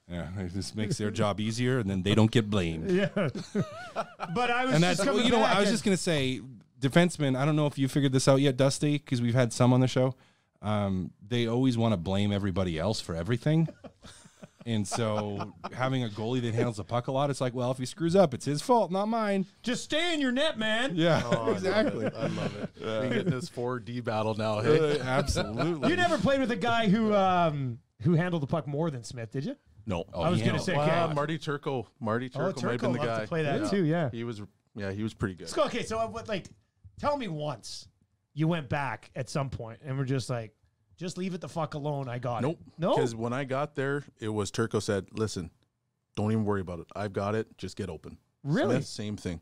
Yeah, this makes their job easier, and then they don't get blamed. Yeah, but I was And just that's coming you know what back I was and- just going to say. Defensemen, I don't know if you figured this out yet, Dusty, because we've had some on the show. They always want to blame everybody else for everything. And so having a goalie that handles the puck a lot, it's like, well, if he screws up, it's his fault, not mine. Just stay in your net, man. Yeah, Exactly. I love it. We get this 4D battle now. Hey? Absolutely. You never played with a guy who handled the puck more than Smith, did you? No. Oh, I was he going to handled- say, okay. Marty Turco. Marty Turco might have been the loved guy. to play that Yeah. too. Yeah. He was pretty good. Okay, so tell me once you went back at some point and were just like, just leave it the fuck alone. I got Nope. it. No, Because when I got there, it was Turco said, listen, don't even worry about it. I've got it. Just get open. Really? Smith, same thing.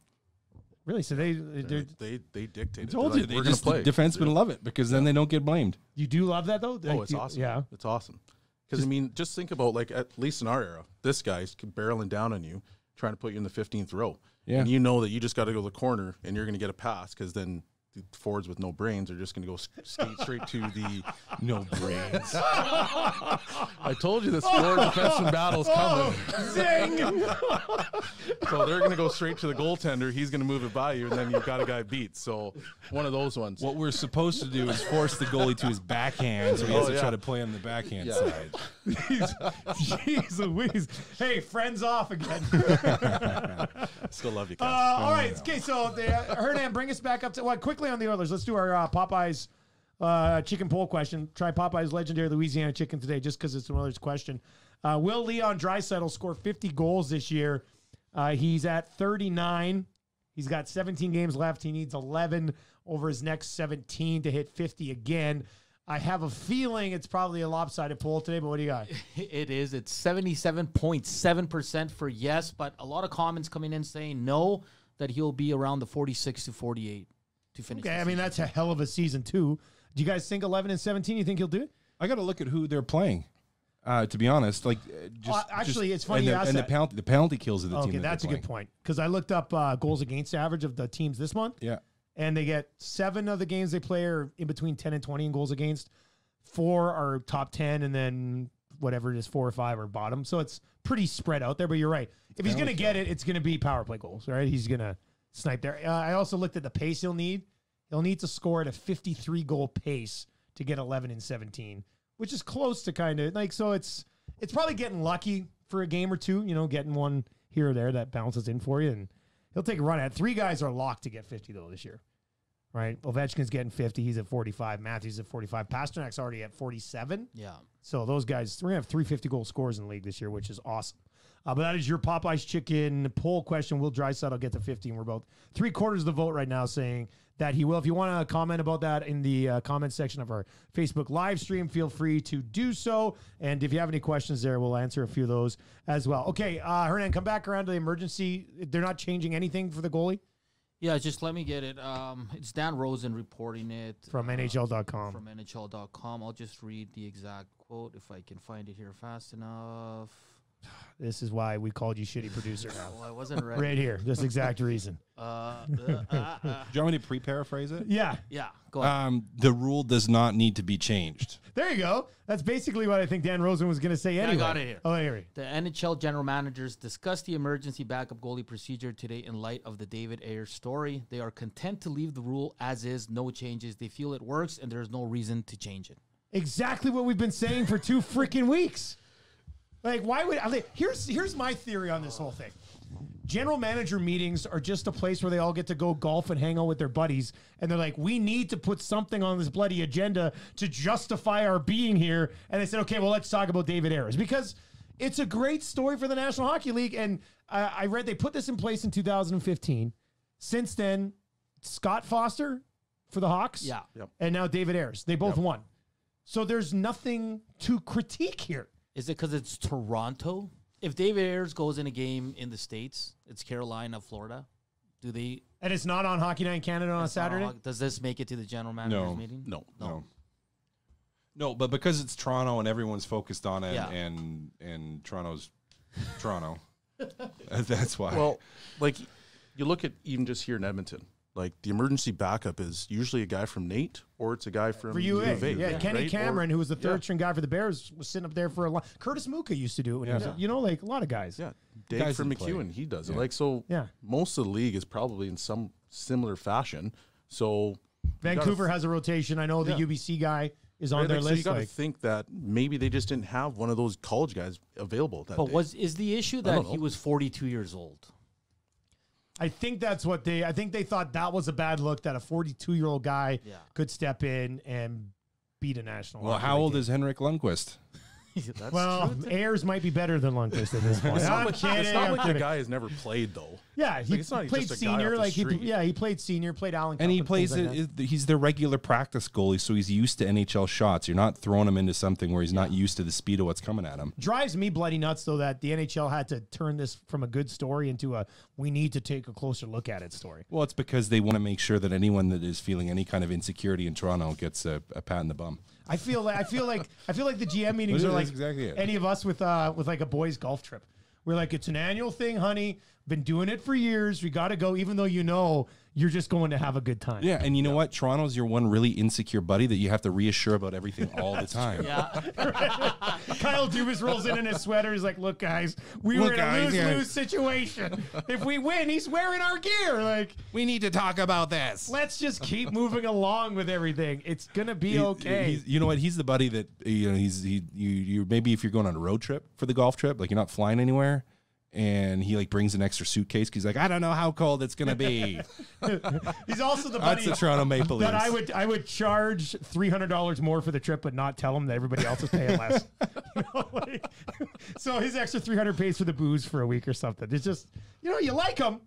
really. So they They dictated. I told They're you, like, they we're just gonna play. defensemen love it because then they don't get blamed. you do love that though. Oh, it's awesome. Yeah. It's awesome. Because, just think about, at least in our era, this guy's barreling down on you, trying to put you in the 15th row. Yeah. And you know that you just got to go to the corner and you're going to get a pass because then the forwards with no brains are just going to go skate straight to the No brains. I told you this forward defenseman battle's coming. Zing! So they're going to go straight to the goaltender. He's going to move it by you, and then you've got a guy beat. So one of those ones. What we're supposed to do is force the goalie to his backhand, so he has to try to play on the backhand side. Jeez Louise. Hey, friends off again. Still love you, Cass. All right. Okay, so Hernan, bring us back up to quickly on the Oilers. Let's do our Popeyes chicken poll question. Try Popeyes legendary Louisiana chicken today, just because it's an Oilers question. Will Leon Draisaitl score 50 goals this year? He's at 39. He's got 17 games left. He needs 11 over his next 17 to hit 50 again. I have a feeling it's probably a lopsided poll today, but what do you got? It is. It's 77.7% for yes, but a lot of comments coming in saying no, that he'll be around the 46 to 48 to finish. Okay, I mean, that's a hell of a season, too. Do you guys think 11 and 17, you think he'll do it? I got to look at who they're playing. To be honest, actually, it's funny you asked that. The penalty kills of the team. Okay, that's a good point. Because I looked up goals against average of the teams this month. Yeah. And they get 7 of the games they play are in between 10 and 20 in goals against. 4 are top 10, and then whatever it is, 4 or 5 are bottom. So it's pretty spread out there, but you're right. If he's going to get it, it's going to be power play goals, right? He's going to snipe there. I also looked at the pace he'll need. He'll need to score at a 53-goal pace to get 11 and 17, which is close to kind of like, so it's probably getting lucky for a game or two, getting one here or there that bounces in for you, and he'll take a run at it. 3 guys are locked to get 50, though, this year. Right? Ovechkin's getting 50. He's at 45. Matthews at 45. Pasternak's already at 47. Yeah. So those guys, we're going to have 3 50-goal scores in the league this year, which is awesome. But that is your Popeyes chicken poll question. Will Draisaitl get to 50? And we're about 3/4 of the vote right now saying that he will. If you want to comment about that in the comment section of our Facebook live stream, feel free to do so. And if you have any questions there, we'll answer a few of those as well. Okay, Hernan, come back around to the emergency. They're not changing anything for the goalie? Yeah, just let me get it. It's Dan Rosen reporting it. From NHL.com. From NHL.com. I'll just read the exact quote if I can find it here fast enough. This is why we called you shitty producer now. Well, I wasn't ready. Right here. This exact reason. Do you want me to pre-paraphrase it? Yeah. Yeah, go ahead. The rule does not need to be changed. There you go. That's basically what I think Dan Rosen was going to say anyway. I got it here. Oh, here. The NHL general managers discussed the emergency backup goalie procedure today in light of the David Ayers story. They are content to leave the rule as is, no changes. They feel it works, and there's no reason to change it. Exactly what we've been saying for 2 freaking weeks. Like, why would I? Here's my theory on this whole thing. General manager meetings are just a place where they all get to go golf and hang out with their buddies. And they're like, we need to put something on this bloody agenda to justify our being here. And they said, okay, well, let's talk about David Ayers. Because it's a great story for the National Hockey League. And I read they put this in place in 2015. Since then, Scott Foster for the Hawks. Yeah. Yep. And now David Ayers. They both won. So there's nothing to critique here. Is it because it's Toronto? If David Ayers goes in a game in the States, it's Carolina, Florida. Do they? And it's not on Hockey Night in Canada on a Saturday? Does this make it to the general manager's meeting? No, but because it's Toronto and everyone's focused on it, Yeah. and Toronto's Toronto, that's why. Well, like you look at even just here in Edmonton, like the emergency backup is usually a guy from Nate or it's a guy from For U UA. of A, Yeah, Kenny right? Cameron, who was the third string guy for the Bears, was sitting up there for a lot. Curtis Muka used to do it when he was, like a lot of guys. Yeah, Dave Guys from that play. McEwen, he does it. Yeah. Like, so Yeah. most of the league is probably in some similar fashion. So Vancouver has a rotation. I know the Yeah. UBC guy is on right, their like, so list. you got to think that maybe they just didn't have one of those college guys available that But day. is the issue that don't he know. was 42 years old? I think that's what I think they thought that was a bad look that a 42-year-old guy could step in and beat a national. Well, Hockey how League old team. is Henrik Lundqvist? That's Well, true. Ayers might be better than Lundqvist at this point. it's not I'm like, kidding. it's not I'm like the kidding. guy has never played though. Yeah, he Like, it's not played just a guy senior. off the Like street. he played senior, played Allen Cup And he things plays like it. that. He's their regular practice goalie, so he's used to NHL shots. You're not throwing him into something where he's not used to the speed of what's coming at him. Drives me bloody nuts though that the NHL had to turn this from a good story into a we need to take a closer look at it story. Well, it's because they want to make sure that anyone that is feeling any kind of insecurity in Toronto gets a pat in the bum. I feel like the GM meetings are like That's exactly it. any of us with like a boys golf trip. We're like, it's an annual thing, honey. Been doing it for years. We got to go, even though you know you're just going to have a good time. Yeah, and you know what? Toronto's your one really insecure buddy that you have to reassure about everything all the time. Yeah. Kyle Dubas rolls in his sweater. He's like, look, guys, we were in a lose-lose situation. If we win, he's wearing our gear. Like, We need to talk about this. let's just keep moving along with everything. It's going to be okay. You know what? He's the buddy that you maybe if you're going on a road trip for the golf trip, like you're not flying anywhere, and he like brings an extra suitcase because he's like, I don't know how cold it's gonna be. He's also the buddy That's the Toronto Maple Leafs. that I would charge $300 more for the trip, but not tell him that everybody else is paying less. So his extra $300 pays for the booze for a week or something. It's just, you like him,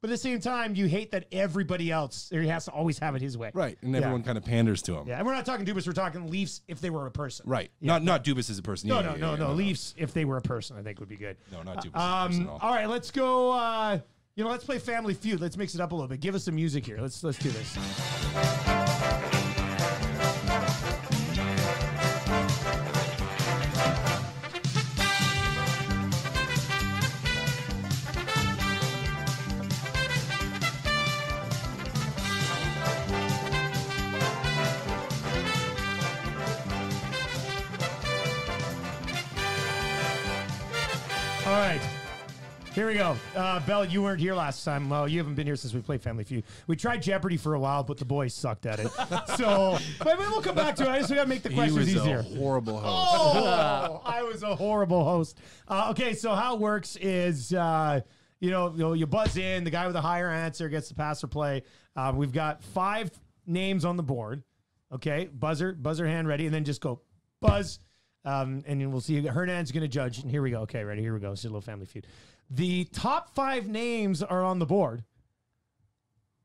but at the same time, you hate that everybody else, he has to always have it his way. Right, and everyone kind of panders to him. Yeah, and we're not talking Dubas, we're talking Leafs if they were a person. Right, Yeah. not Dubas as a person. No. Leafs if they were a person, I think would be good. No, not Dubas as a person at all. All right, let's go. Let's play Family Feud. Let's mix it up a little bit. Give us some music here. Let's do this. All right. Here we go. Bell, you weren't here last time. Well, you haven't been here since we played Family Feud. We tried Jeopardy for a while, but the boys sucked at it. So, but we'll come back to it. I just got to make the questions easier. A horrible host. Oh, I was a horrible host. Okay, so how it works is, you buzz in. The guy with the higher answer gets the pass or play. We've got 5 names on the board. Okay, buzzer hand ready, and then just go buzz. And then we'll see. Hernan's going to judge. And here we go. Okay, ready? Here we go. It's a little Family Feud. The top 5 names are on the board.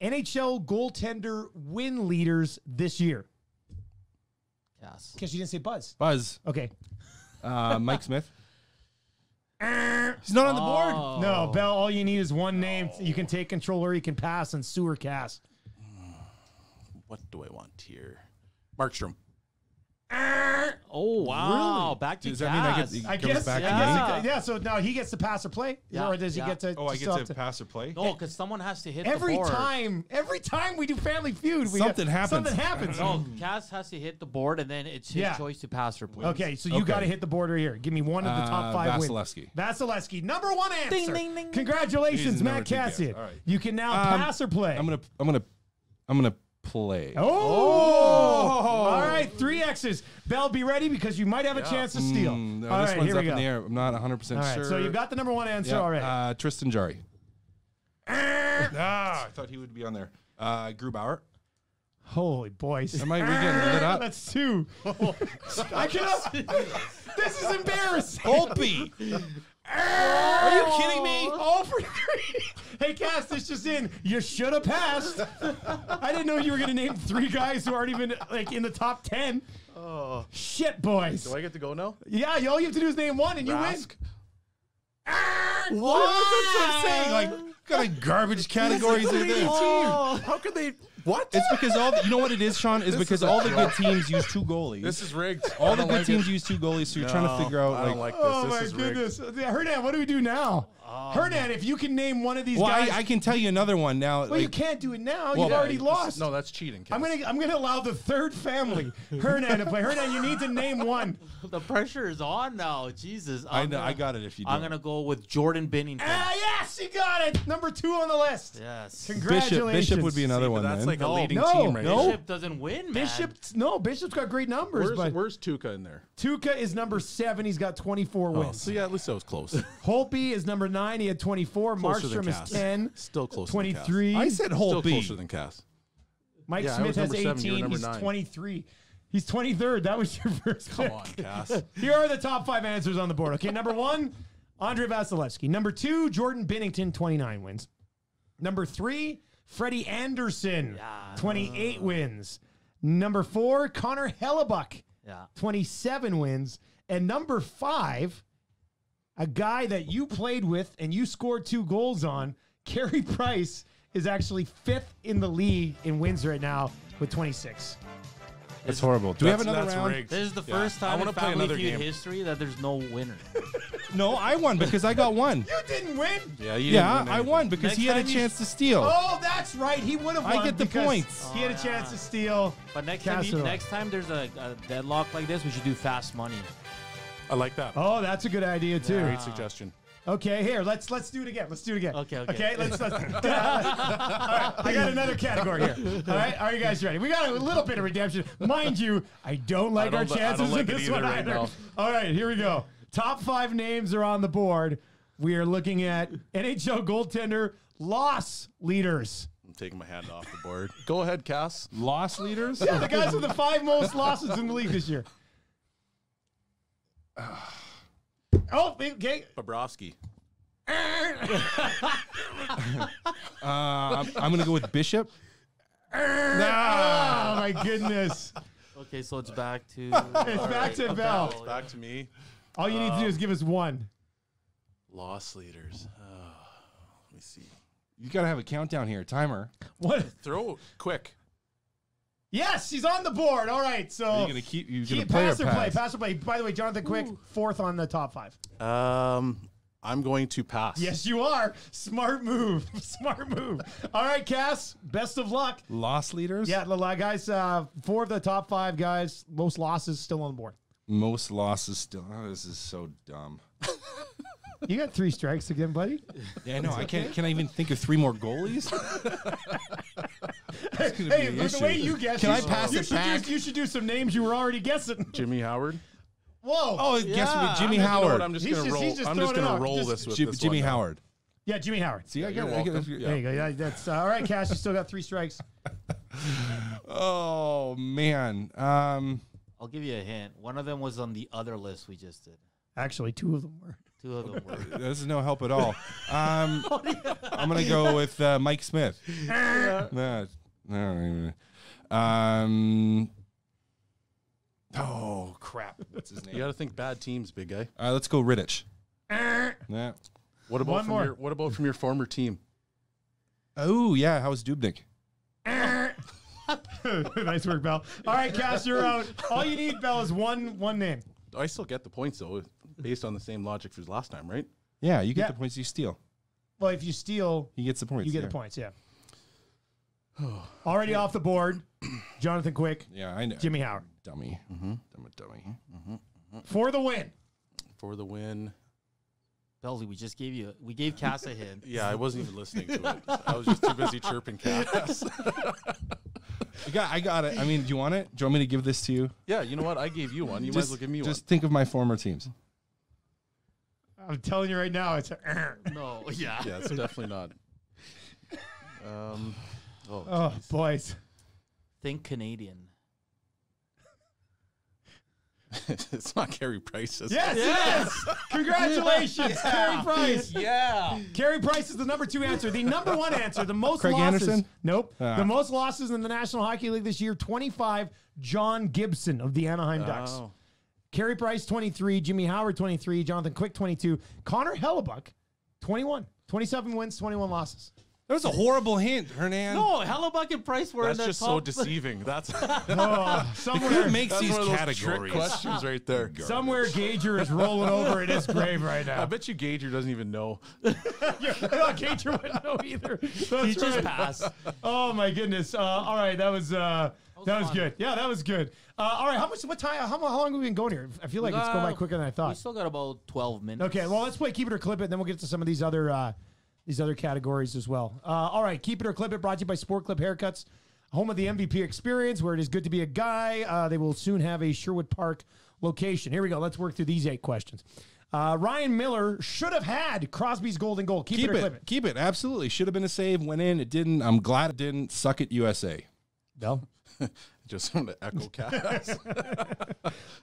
NHL goaltender win leaders this year. Yes. Because you didn't say buzz. Buzz. Okay. Mike Smith. He's not on the board. Oh. No, Bell, all you need is one name. You can take control or you can pass and sewer cast. What do I want here? Markstrom. Oh, wow. Really? Back to Does that mean I Gas. get- I Goes guess. back I to guess me? yeah, so now he gets to pass or play? Yeah, Or does he yeah. get to... Oh, I still have get to pass or play? No, because someone has to hit Every the board. time we do Family Feud, Something happens. Something happens. No, Cass has to hit the board, and then it's his Yeah. choice to pass or play. Okay, so you Okay. got to hit the border here. Give me one of the top 5 wins. Vasilevsky. Vasilevsky, number 1 answer. Ding, ding, ding. Congratulations, He's Matt number 2 guess. Cassian. All right. You can now pass or play. I'm gonna play. Oh! All right, 3 X's. Bell, be ready because you might have a chance to steal. No, All this right, one's here up we in go. the air. I'm not 100% All right, sure. so you've got the number 1 answer already. Tristan Jarry. I thought he would be on there. Grubauer. Holy boys. Am I getting lit up? That's 2. I cannot. This is embarrassing. Holtby. Are you kidding me? All for 3. Hey, Cass, this just in. You should have passed. I didn't know you were going to name 3 guys who aren't even like in the top 10. Oh, Shit, boys. do I get to go now? Yeah, all you have to do is name 1 and you win. Rask? What? That's what I'm saying. Like, what kind of garbage categories are there? How could they? What? It's because you know what it is, Sean, is because all the good teams use 2 goalies. This is rigged. all the good teams use 2 goalies, so you're trying to figure out I don't like this. Oh, This my is rigged. goodness. Yeah, Hernan, what do we do now? Hernan, if you can name one of these Well, guys. I can tell you another one now. well, like, you can't do it now. Well, You've already This- lost. No, that's cheating. Cass. I'm gonna allow the 3rd family, Hernan, to play. Hernan, you need to name 1. The pressure is on now. Jesus. I know, I got it if you do. I'm going to go with Jordan Binnington. Yes, you got it. Number 2 on the list. Yes. Congratulations. Bishop would be another See, but one. that's then. like a No, leading no, team right no. now. Bishop doesn't win, man. Bishop's got great numbers, but Where's Tuca in there? Tuca is number 7. He's got 24 Oh, wins. so yeah, at least I was close. Holtby is number 9. He had 24. Closer than Markstrom is Cass. 10. Still closer. 23. I said Still Holtby. closer than Cass. Mike Yeah, I Smith was has number 7, you were 18. number He's 9. 23. He's 23rd. That was your first Come pick. on, Cass. Here are the top 5 answers on the board. Okay, number 1, Andre Vasilevsky. Number 2, Jordan Binnington, 29 wins. Number 3, Freddie Anderson, 28 wins. Number 4, Connor Hellebuck, Yeah. 27 wins. And number 5, a guy that you played with and you scored 2 goals on, Carey Price, is actually 5th in the league in wins right now with 26. That's horrible. Do we have another that's round? rigged. This is the Yeah. first I time wanna in play Family another Feud game. history that there's no winner. No, I won because I got one. You didn't win. Yeah, you Yeah, didn't win I anything. won because Next he had a time you- chance to steal. Oh, that's right. He would have won. I get the because points. He had a chance to steal. But next Casserole. time there's a deadlock like this, we should do fast money. I like that. Oh, that's a good idea too. Great suggestion. Okay, here let's do it again. Let's do it again. Okay. Let's all right, I got another category here. All right, are you guys ready? We got a little bit of redemption, mind you. I don't like I our don't chances like in it this either one right either. now. All right, here we go. Top 5 names are on the board. We are looking at NHL goaltender loss leaders. I'm taking my hand off the board. Go ahead, Cass. Loss leaders? Yeah, the guys with the 5 most losses in the league this year. Oh, okay. Bobrovsky. I'm going to go with Bishop. Oh my goodness. Okay, so it's back to It's back to Val. Back to me. All you need to do is give us one. Loss leaders. Let me see. You got to have a countdown here. Timer. What? Throw quick. Yes, she's on the board. All right, so Are you going to keep you going to play or pass or play? pass? Pass or play. By the way, Jonathan Quick, 4th on the top 5. I'm going to pass. Yes, you are. Smart move. Smart move. All right, Cass, best of luck. Loss leaders? Yeah, guys, 4 of the top 5 guys, most losses still on the board. Most losses still. Oh, this is so dumb. You got 3 strikes again, buddy. Yeah, no, I can't. Can I even think of 3 more goalies? Hey, be with the way issue. you guess, Can I you pass you it should back? You should do some names you were already guessing. Jimmy Howard. Whoa. Oh, guess what? Jimmy You know Howard. what? I'm just He's gonna just- roll. he's just I'm just throwing it gonna out. roll Just- this with Jimmy this one now. Howard. Yeah, Jimmy Howard. See, I you're got welcome. it. Yeah. There you go. Yeah, that's all right, Cash. You still got 3 strikes. Oh man. I'll give you a hint. One of them was on the other list we just did. Actually, 2 of them were. 2 of them were. This is no help at all. I'm gonna go with Mike Smith. No. Oh crap! What's his You name? got to think bad teams, big guy. Let's go Riddich. Yeah. What about One from more. What about from your former team? Oh yeah. How's Dubnik? Nice work, Bell. All right, Cash, you're out. All you need, Bell, is one name. I still get the points though, based on the same logic as last time, right? Yeah, you get Yeah. the points you steal. Well, if you steal, He gets the points. you get yeah. the points. Yeah. Already off the board. Jonathan Quick, Yeah, I know. Jimmy Howard Dummy. Dummy. for the win. For the win. Belzy, we gave Cass a hint. Yeah, I wasn't even listening to it. I was just too busy chirping Cass. I got it. I mean, do you want it? Do you want me to give this to you? Yeah, you know what? I gave you one. You might as well give me one. Just think of my former teams. I'm telling you right now, it's No, yeah. Yeah, it's definitely not. oh boys. Think Canadian. It's not Carey Price. Is it? Yes, yes. Congratulations, Carey Price. Yeah. Carey Price is the number 2 answer. The number 1 answer, the most Craig losses. Anderson? Nope. Ah. The most losses in the National Hockey League this year, 25, John Gibson of the Anaheim Ducks. Oh. Carey Price, 23. Jimmy Howard, 23. Jonathan Quick, 22. Connor Hellebuck, 21. 27 wins, 21 losses. That was a horrible hint, Hernan. No, Hellebuck and Price were in That's the just top. so deceiving. That's Somewhere, Who makes that's these one of those categories? trick questions right there. somewhere Gager is rolling over in his grave right I now. bet you Gager doesn't even know. Gager wouldn't know either. That's He just right. passed. Oh my goodness! All right, that was fun. good. Yeah, that was good. All right, what time? How long have we been going here? I feel like it's going by quicker than I We thought. still got about 12 minutes. Okay, well, let's play Keep It or Clip It, then we'll get to some of these other categories as well. All right, Keep It or Clip It, brought to you by Sport Clip Haircuts, home of the MVP experience, where it is good to be a guy. They will soon have a Sherwood Park location. Here we go. Let's work through these 8 questions. Ryan Miller should have had Crosby's golden goal. Keep it or clip it. Keep it. Absolutely. Should have been a save. Went in. It didn't. I'm glad it didn't. Suck it, USA. Bell? Just want to echo Cass.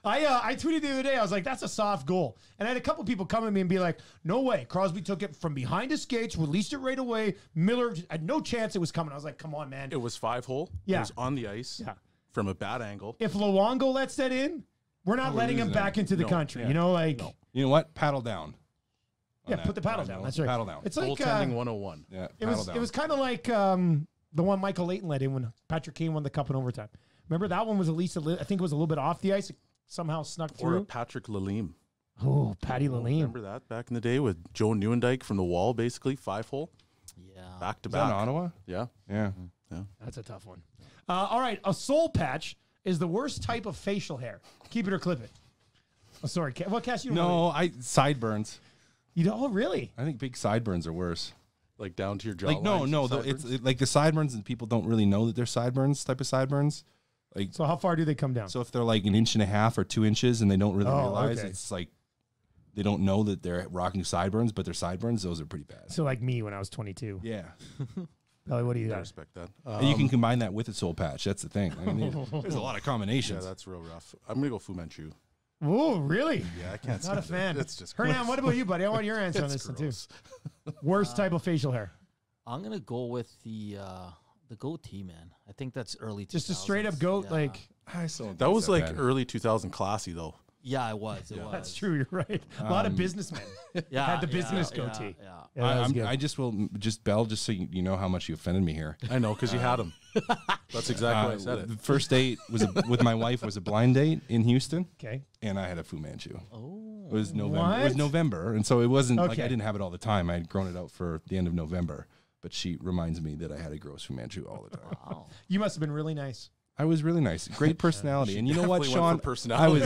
I tweeted the other day, I was like, that's a soft goal. And I had a couple people come at me and be like, no way. Crosby took it from behind his skates, released it right away. Miller had no chance it was coming. I was like, come on, man. It was 5-hole. Yeah. It was on the ice. Yeah. From a bad angle. If Luongo lets that in, we're not letting him losing back into the No. country. Yeah. You know, like, No. You know what? Paddle down. yeah, put the paddle down. That's right. Paddle down. It's like, Goaltending 101. Yeah. it Paddle was down. it was kind of like the one Michael Layton let in when Patrick Kane won the cup in overtime. Remember that one was at least, I think it was a little bit off the ice. It somehow snuck Or a through. Patrick Lalime. Oh, Patty Lalime. Remember that back in the day with Joe Nieuwendyk from the wall, basically 5-hole, Yeah. back to Is that in back. Ottawa? Yeah. Yeah. That's a tough one. All right. A soul patch is the worst type of facial hair. Keep it or clip it. Oh, sorry. What, Cass? You don't know. No, sideburns. You don't? Oh, really? I think big sideburns are worse. Like down to your jawline. Like no, it's like the sideburns, and people don't really know that they're sideburns. Type of sideburns. Like So how far do they come down? so, if they're like 1.5 inches or 2 inches, and they don't really Oh, realize okay. it's like they don't know that they're rocking sideburns, but they're sideburns. Those are pretty bad. So like me when I was 22. Yeah, Belly, what do you I got? respect that. and you can combine that with a soul patch. That's the thing. I mean, there's a lot of Yeah, combinations. that's real rough. I'm gonna go Fu Manchu. Oh, really? Yeah, I can't. Not a say fan. that. It's just Hernan, gross. what about you, buddy? I want your answer on It's this one too. gross. Worst type of facial hair. I'm gonna go with the goatee, man. I think that's early. Just a straight up 2000s. goat, Yeah. like I still don't That think was it's like bad. early 2000 classy though. Yeah, it was. It was. that's true. You're right. A lot of businessmen Yeah, had the business yeah, goatee. Yeah. Yeah, that was good. I just will just Bell just so you know how much you offended me here. I know because you had him. That's exactly why I said The it. first date was with my wife was a blind date in Houston, Okay. and I had a Fu Manchu. Oh. It was November. It What? was November, and so it wasn't like Okay. I didn't have it all the time. I had grown it out for the end of November, but she reminds me that I had a gross Fu Manchu all the time. Wow. You must have been really nice. I was really nice, great personality, and you know what, definitely went for Sean? personality,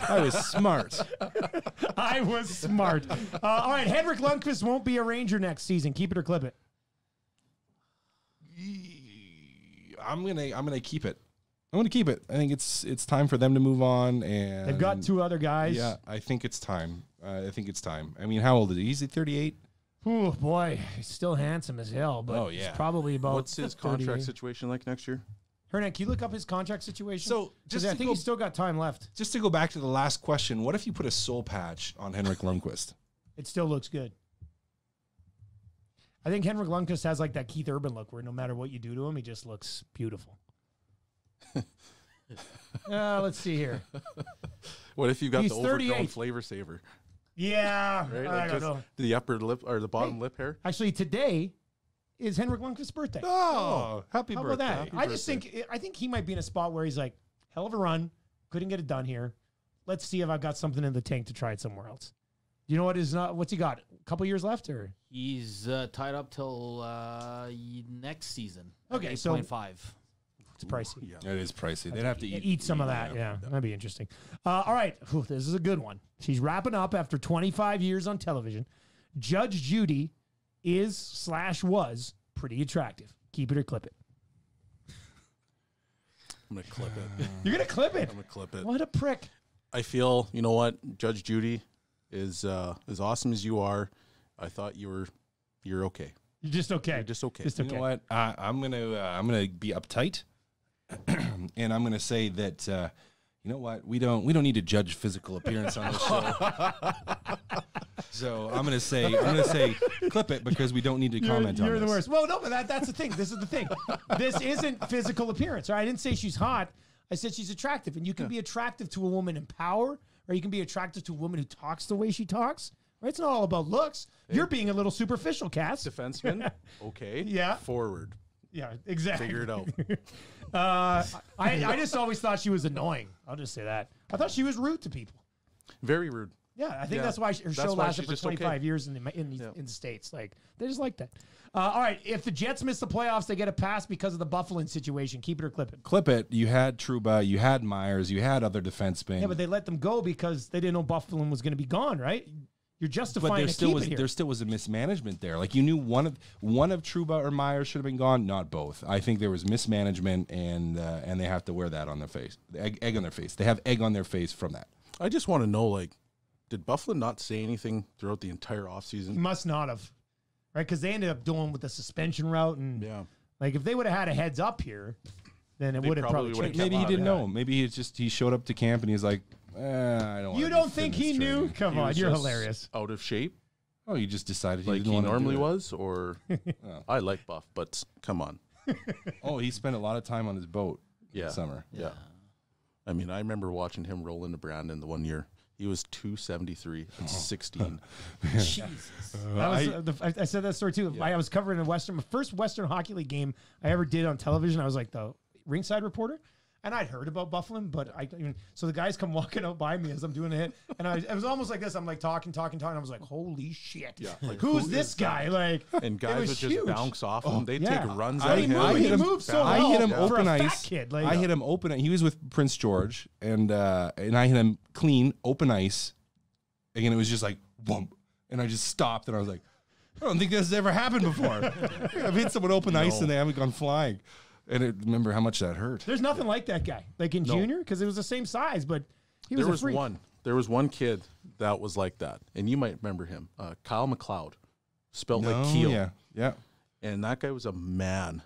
I was smart. I was smart. All right. Henrik Lundqvist won't be a Ranger next season. Keep it or clip it. I'm gonna keep it. I'm gonna keep it. I think it's time for them to move on, and They've got two other guys. Yeah, I think it's time. I think it's time. I mean, how old is he? He's 38. Oh boy, he's still handsome as hell. But Oh, he's yeah. probably about. What's his contract 38. situation like next year? Hernan, can you look up his contract situation? So, 'Cause just I to think go- he's still got time left. Just to go back to the last question, what if you put a soul patch on Henrik Lundqvist? It still looks good. I think Henrik Lundqvist has like that Keith Urban look, where no matter what you do to him, he just looks beautiful. Let's see here. What if you got He's the overgrown 38. flavor saver? Yeah, Right? I Like don't just know. the upper lip or the bottom Hey. lip hair? Actually, today is Henrik Lundqvist's birthday. Oh, happy How birthday. about that? I just think he might be in a spot where he's like, hell of a run, couldn't get it done here. Let's see if I've got something in the tank to try it somewhere else. You know what is not? What's he got? A couple years left, or He's tied up till next season. Okay, so- 8.5. it's pricey. Yeah. It is pricey. They'd have to Eat some of that. Yeah, that'd be interesting. All right, Whew, this is a good one. She's wrapping up after 25 years on television. Judge Judy was pretty attractive. Keep it or clip it. I'm gonna clip it. You're gonna clip it. I'm gonna clip it. What a prick. I feel, you know what, Judge Judy is as awesome as you are. I thought you're okay. You're just okay. You're just okay. Just You okay. know what? I'm gonna be uptight, and I'm gonna say that you know what? We don't need to judge physical appearance on this show. So I'm gonna say clip it because we don't need to comment on You're this. the worst. Well, no, but that's the thing. This is the thing. This isn't physical appearance. Right? I didn't say she's hot. I said she's attractive, and you can be attractive to a woman in power, or you can be attractive to a woman who talks the way she talks. Right? It's not all about looks. You're being a little superficial, Cass. Defenseman, okay. Yeah. Forward, Yeah, exactly. figure it out. I just always thought she was annoying. I'll just say that. I thought she was rude to people. Very rude. Yeah, I think Yeah. that's why her That's show why lasted she's for just okay. 25 years in the States. Like, they just like that. All right, if the Jets miss the playoffs, they get a pass because of the Bufflin situation. Keep it or clip it. Clip it. You had Trouba, you had Myers, you had other defensemen. Yeah, but they let them go because they didn't know Bufflin was going to be gone, right? You're justifying there to still keep was it here. there still was a mismanagement there. Like you knew one of Trouba or Myers should have been gone, not both. I think there was mismanagement, and they have to wear that on their face, the egg on their face. They have egg on their face from that. I just want to know, like, did Buffalo not say anything throughout the entire He offseason? must not have, right? Because they ended up doing with the suspension route, and Yeah. like if they would have had a heads up here, then it They would have probably probably would've changed. kept Maybe he him. didn't Yeah. know. Maybe he showed up to camp and he's like, I don't. You wanna don't do think fitness he knew? training. Come He on, was you're just hilarious. Out of shape, Oh, you just decided he like didn't he want to normally do it. was, or I like Buff, but come on. Oh, he spent a lot of time on his boat Yeah. this summer. Yeah. I mean, I remember watching him roll into Brandon the one year. He was 273 at 16. Jesus. That was, I said that story too. I was covering my first Western Hockey League game I ever did on television. I was like the ringside reporter. And I'd heard about Bufflin, but so the guys come walking out by me as I'm doing a hit, and it was almost like this. I'm like talking. I was like, holy shit. Yeah. Like, who's this guy? Like, and guys would just huge. bounce off him. They'd take runs I at him. He moved so well. I hit him for open a fat ice. kid. Like, I hit him open. He was with Prince George, and I hit him clean open ice. Again, it was just like bump, and I just stopped, and I was like, I don't think this has ever happened before. I've hit someone open ice, and they haven't gone flying. And remember how much that hurt. There's nothing like that guy, like in junior, because it was the same size, but he was a freak. There was one kid that was like that, and you might remember him, Kyle McLeod, spelled like Keel. Yeah. And that guy was a man,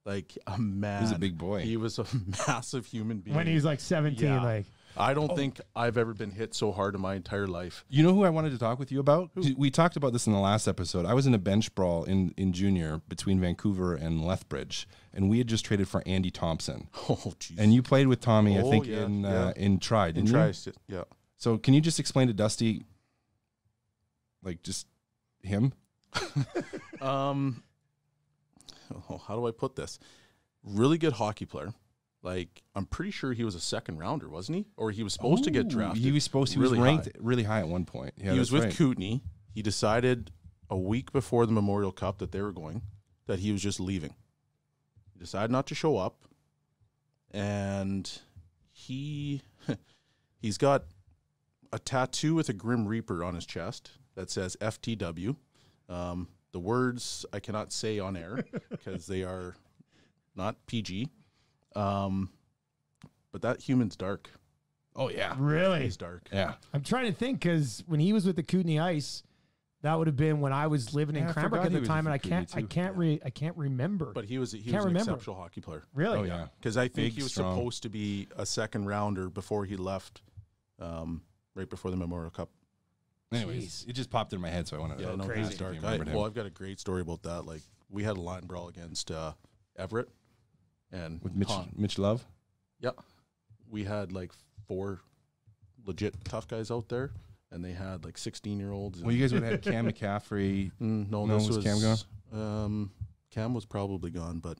like a man. He was a big boy. He was a massive human being. When he was like 17, Yeah. like. I don't think I've ever been hit so hard in my entire life. You know who I wanted to talk with you about? We talked about this in the last episode. I was in a bench brawl in junior between Vancouver and Lethbridge, and we had just traded for Andy Thompson. Oh, jeez. And you played with Tommy, I think, yeah, in Tri, didn't you? Yeah. So can you just explain to Dusty, like, just him? How do I put this? Really good hockey player. Like, I'm pretty sure he was a second rounder, wasn't he? Or he was supposed to get drafted. He was ranked really high at one point. Yeah, he was with right. Kootenay. He decided a week before the Memorial Cup that they were going, that he was just leaving. He decided not to show up. And he's got a tattoo with a Grim Reaper on his chest that says FTW. The words I cannot say on air because they are not PG. But that human's dark. Oh, yeah. Really? He's dark. Yeah. I'm trying to think, because when he was with the Kootenay Ice, that would have been when I was living in Yeah, I Cranbrook forgot at he the was time, and with I can't remember. But he was an remember. exceptional hockey player. Really? Oh, yeah. Because I think Big, he was strong. supposed to be a second rounder before he left, right before the Memorial Cup. Anyways, it just popped in my head, so I wanted to Yeah, no, crazy. he's dark. I remembered him. I've got a great story about that. Like, we had a line brawl against Everett. And With Mitch Love? Yeah. We had like 4 legit tough guys out there, and they had like 16-year-olds. Well, you guys would have had Cam McCaffrey. No, No, this was Cam gone? Cam was probably gone, but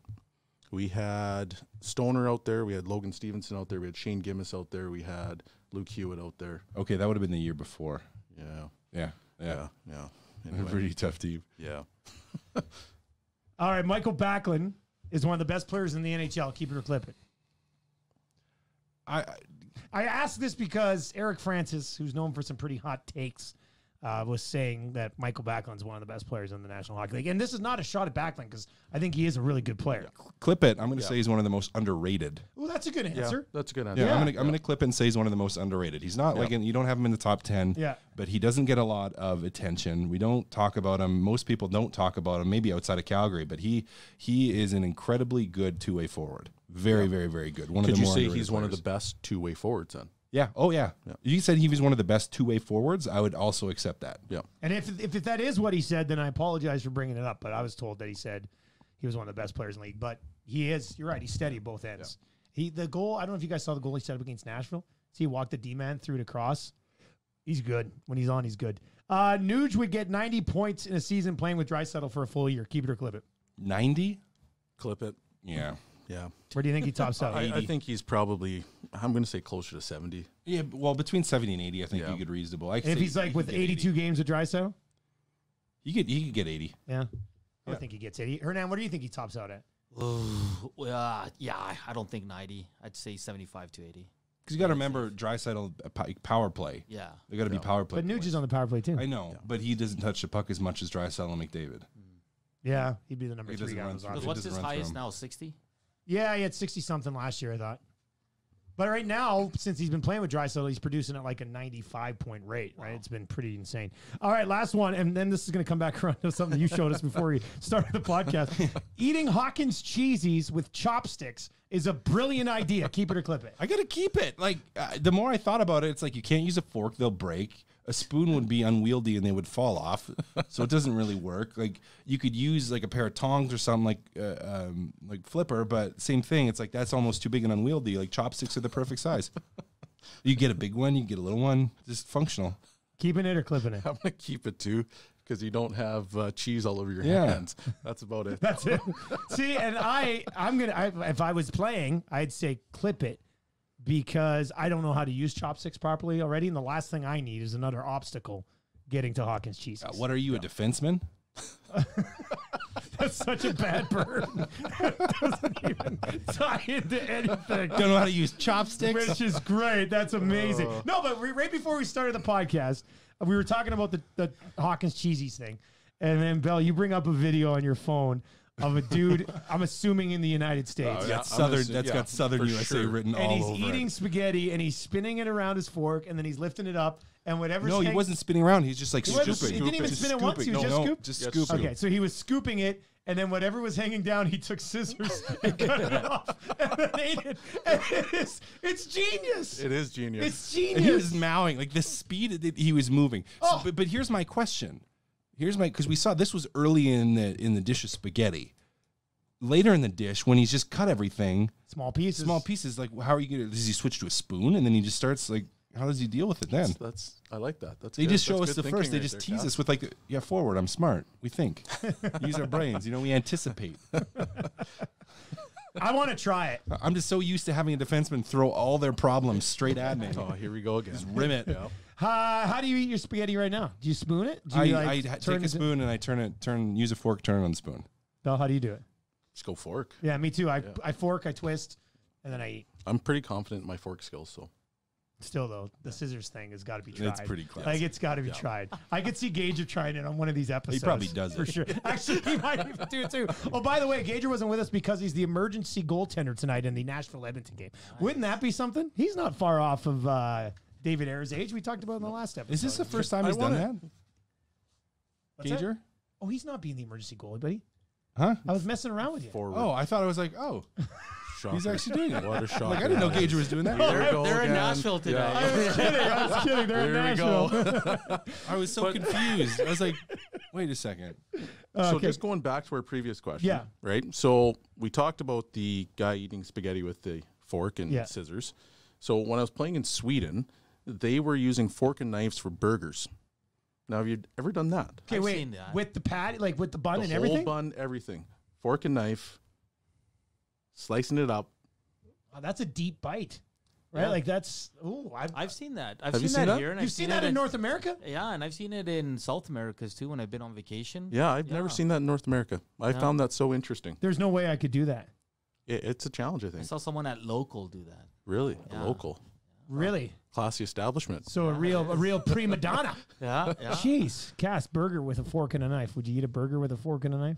we had Stoner out there. We had Logan Stevenson out there. We had Shane Gimmis out there. We had Luke Hewitt out there. Okay, that would have been the year before. Yeah. Yeah. Anyway, Pretty tough team. yeah. All right, Michael Backlund is one of the best players in the NHL. Keep it or clip it. I asked this because Eric Francis, who's known for some pretty hot takes, was saying that Michael Backlund's one of the best players in the National Hockey League. And this is not a shot at Backlund, because I think he is a really good player. Clip it. I'm going to say he's one of the most underrated. Well, that's a good Yeah, answer. that's a good answer. Yeah, I'm gonna clip it and say he's one of the most underrated. He's not like you don't have him in the top 10. Yeah. But he doesn't get a lot of attention. We don't talk about him. Most people don't talk about him. Maybe outside of Calgary, but he is an incredibly good two-way forward. Very, very, very good. One Could of the you more say underrated he's one of players. the best two-way forwards then? Yeah. Oh yeah. You said he was one of the best two-way forwards. I would also accept that. Yeah. And if that is what he said, then I apologize for bringing it up. But I was told that he said he was one of the best players in the league. But he is. You're right. He's steady at both ends. The goal. I don't know if you guys saw the goal he set up against Nashville. See, he walked the D-man through it across. He's good. When he's on, he's good. Nuge would get 90 points in a season playing with Draisaitl for a full year. Keep it or clip it. 90. Clip it. Yeah. Yeah. Where do you think he tops out? I think he's probably, I'm going to say closer to 70. Yeah. Well, between 70 and 80, I think Yeah. you could reasonable. If he's like with 82 games with Draisaitl? he could get 80. Yeah. I think he gets 80. Hernan, what do you think he tops out at? Yeah, I don't think 90. I'd say 75 to 80. Because you got to remember, Draisaitl power play. Yeah. They got to be power play. But Nuge is on the power play too. I know, but he doesn't touch the puck as much as Draisaitl and McDavid. Yeah, he'd be the number He 3 doesn't guy. run on those through offense. it. What's his doesn't run through highest him. now? 60? Yeah, he had 60-something last year, I thought. But right now, since he's been playing with Draisaitl, he's producing at like a 95-point rate, right? It's been pretty insane. All right, last one, and then this is going to come back around to something you showed us before we started the podcast. Eating Hawkins Cheesies with chopsticks is a brilliant idea. Keep it or clip it. I got to keep it. Like, the more I thought about it, it's like you can't use a fork, they'll break. A spoon would be unwieldy and they would fall off. So it doesn't really work. Like, you could use like a pair of tongs or something like Flipper, but same thing. It's like that's almost too big and unwieldy. Like, chopsticks are the perfect size. You get a big one, you get a little one, just functional. Keeping it or clipping it? I'm going to keep it too, because you don't have cheese all over your Yeah. hands. That's about it. That's it. See, and if I was playing, I'd say clip it because I don't know how to use chopsticks properly already. And the last thing I need is another obstacle getting to Hawkins Cheesies. What are you, a defenseman? That's such a bad burn. It doesn't even tie into anything. Don't know how to use chopsticks? Which is great. That's amazing. No, but right before we started the podcast, we were talking about the Hawkins Cheesies thing. And then, Belle, you bring up a video on your phone of a dude, I'm assuming in the United States. Yeah, That's got Southern for USA sure. written And all he's over eating it. spaghetti and he's spinning it around his fork and then he's lifting it up and whatever's No, he wasn't spinning around. He's just like He wasn't- scooping. he didn't even Just spin it once, he was scooping. just No, scoop? just Yes. scooping. Okay, so he was scooping it, and then whatever was hanging down, he took scissors and cut it off, and then ate it. And it's genius. It is genius. It's And he was genius. mowing, like the speed that he was moving. Oh. But here's my question. Because we saw this was early in the dish of spaghetti. Later in the dish, when he's just cut everything, Small pieces. like how are you gonna? Does he switch to a spoon and then he just starts like? How does he deal with it then? That's I like that. That's They good. just show That's us the good first. They thinking just right tease there, us with like, yeah, forward. I'm smart. We think. Use our brains. We anticipate. I want to try it. I'm just so used to having a defenseman throw all their problems straight at me. Oh, here we go again. Just rim it. Yeah. How do you eat your spaghetti right now? Do you spoon it? Do you I turn take a it- spoon and I use a fork, turn it on the spoon. Belle, how do you do it? Just go fork. Yeah, me too. I fork, I twist, and then I eat. I'm pretty confident in my fork skills, so Still, though, the scissors thing has got to be tried. It's pretty close. Like, it's got to be tried. I could see Gager trying it on one of these episodes. probably does for it. sure. Actually, he might even do it too. Oh, by the way, Gager wasn't with us because he's the emergency goaltender tonight in the Nashville-Edmonton game. Wouldn't that be something? He's not far off of David Ayer's age. We talked about in the last episode. Is this the first time he's done that? What's that? Gager? Oh, he's not being the emergency goalie, buddy. Huh? I was messing around with you. forward. Oh, I thought it was like, he's shocker. actually doing it. What a shocker. Like, I didn't know Gager was doing that. There you go They're in again. Nashville today. Yeah. I was kidding. They're in There we Nashville. go. I was so confused. I was like, wait a second. So Okay. just going back to our previous question, Yeah. right? So we talked about the guy eating spaghetti with the fork and Yeah. scissors. So when I was playing in Sweden, they were using fork and knives for burgers. Now, have you ever done that? Okay, I've wait. seen that. With the patty, like with the bun The and whole everything? bun, everything. Fork and knife, slicing it up. Wow, that's a deep bite. Right? Yeah. Like that's, ooh. I've seen that. I've Have you seen seen that that? here, and You've I've seen it that in North America? Yeah, and I've seen it in South Americas too when I've been on vacation. Yeah, I've never Yeah. seen that in North America. I Yeah. found that so interesting. There's no way I could do that. It's a challenge, I I think. saw someone at local do that. Really, Yeah. a local, Really? classy establishment. So a real prima donna. Yeah, yeah. Jeez. Cass, burger with a fork and a knife. Would you eat a burger with a fork and a knife?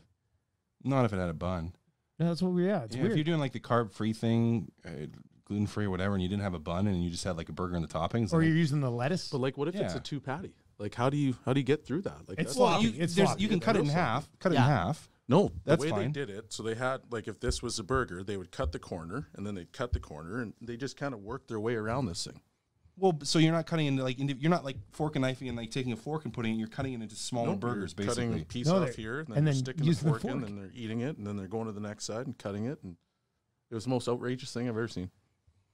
Not if it had a bun. No, that's what it's Yeah, weird. if you're doing like the carb-free thing, gluten-free or whatever, and you didn't have a bun and you just had like a burger and the toppings. Or then you're using the lettuce. But like, what if it's Yeah. a two patty? Like, how do you get through that? Like, It's that's- sloppy. you, It's there's- sloppy. you can cut it in Real half. Cut it Yeah. in half. No, That's the way fine. they did it, so they had, like, if this was a burger, they would cut the corner, and then they'd cut the corner, and they just kind of worked their way around this thing. Well, so you're not cutting into you're not like fork and knifing and like taking a fork and putting it. You're cutting it into smaller Nope, you're burgers, cutting basically. a piece No, off they're- here, and and then then they're sticking the using the fork in, fork. and they're eating it, and then they're going to the next side and cutting it, and it was the most outrageous thing I've ever seen.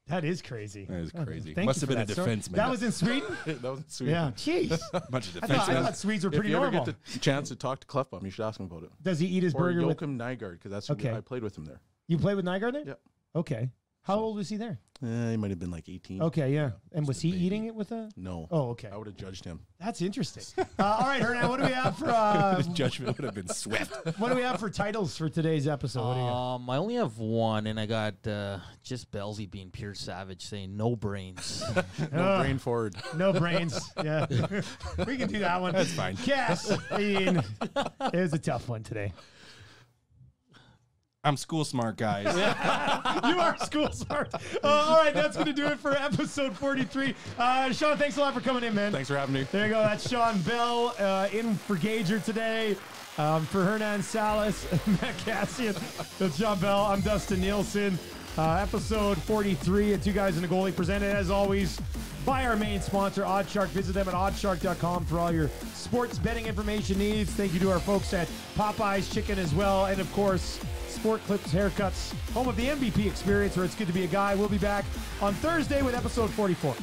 That is crazy. That is Oh, crazy. thank Must you have been for a that story. defenseman. That was in Sweden? That was sweet. Yeah. Jeez. bunch of I defensemen. thought Swedes were If pretty you ever normal. get the chance to talk to Clefbaum, you should ask him about it. Does he eat his Or burger with... Joachim Nygaard, because that's Okay. I played with him there. You played with Nygaard there? Yeah. Okay. How old was he there? He might have been like 18. Okay, yeah. And was Just a he baby. eating it with a... No. Oh, okay. I would have judged him. That's interesting. All right, Hernan, what do we have for His judgment would have been swift. what do we have for titles for today's episode? What do you got? I only have one, and I got just Belsey being pure savage, saying no brains. No brain forward. No brains. Yeah. We can do that one. That's fine. Cass, I mean, it was a tough one today. I'm school smart, guys. You are school smart. All right, that's going to do it for episode 43. Sean, thanks a lot for coming in, man. Thanks for having me. There you go. That's Sean Bell in for Gager today. For Hernan Salas and Matt Cassian. That's Sean Bell. I'm Dustin Nielsen. Episode 43 of Two Guys and a Goalie, presented as always by our main sponsor, Oddshark. Visit them at oddshark.com for all your sports betting information needs. Thank you to our folks at Popeyes Chicken as well. And of course, Sport Clips Haircuts, home of the MVP experience, where it's good to be a guy. We'll be back on Thursday with episode 44.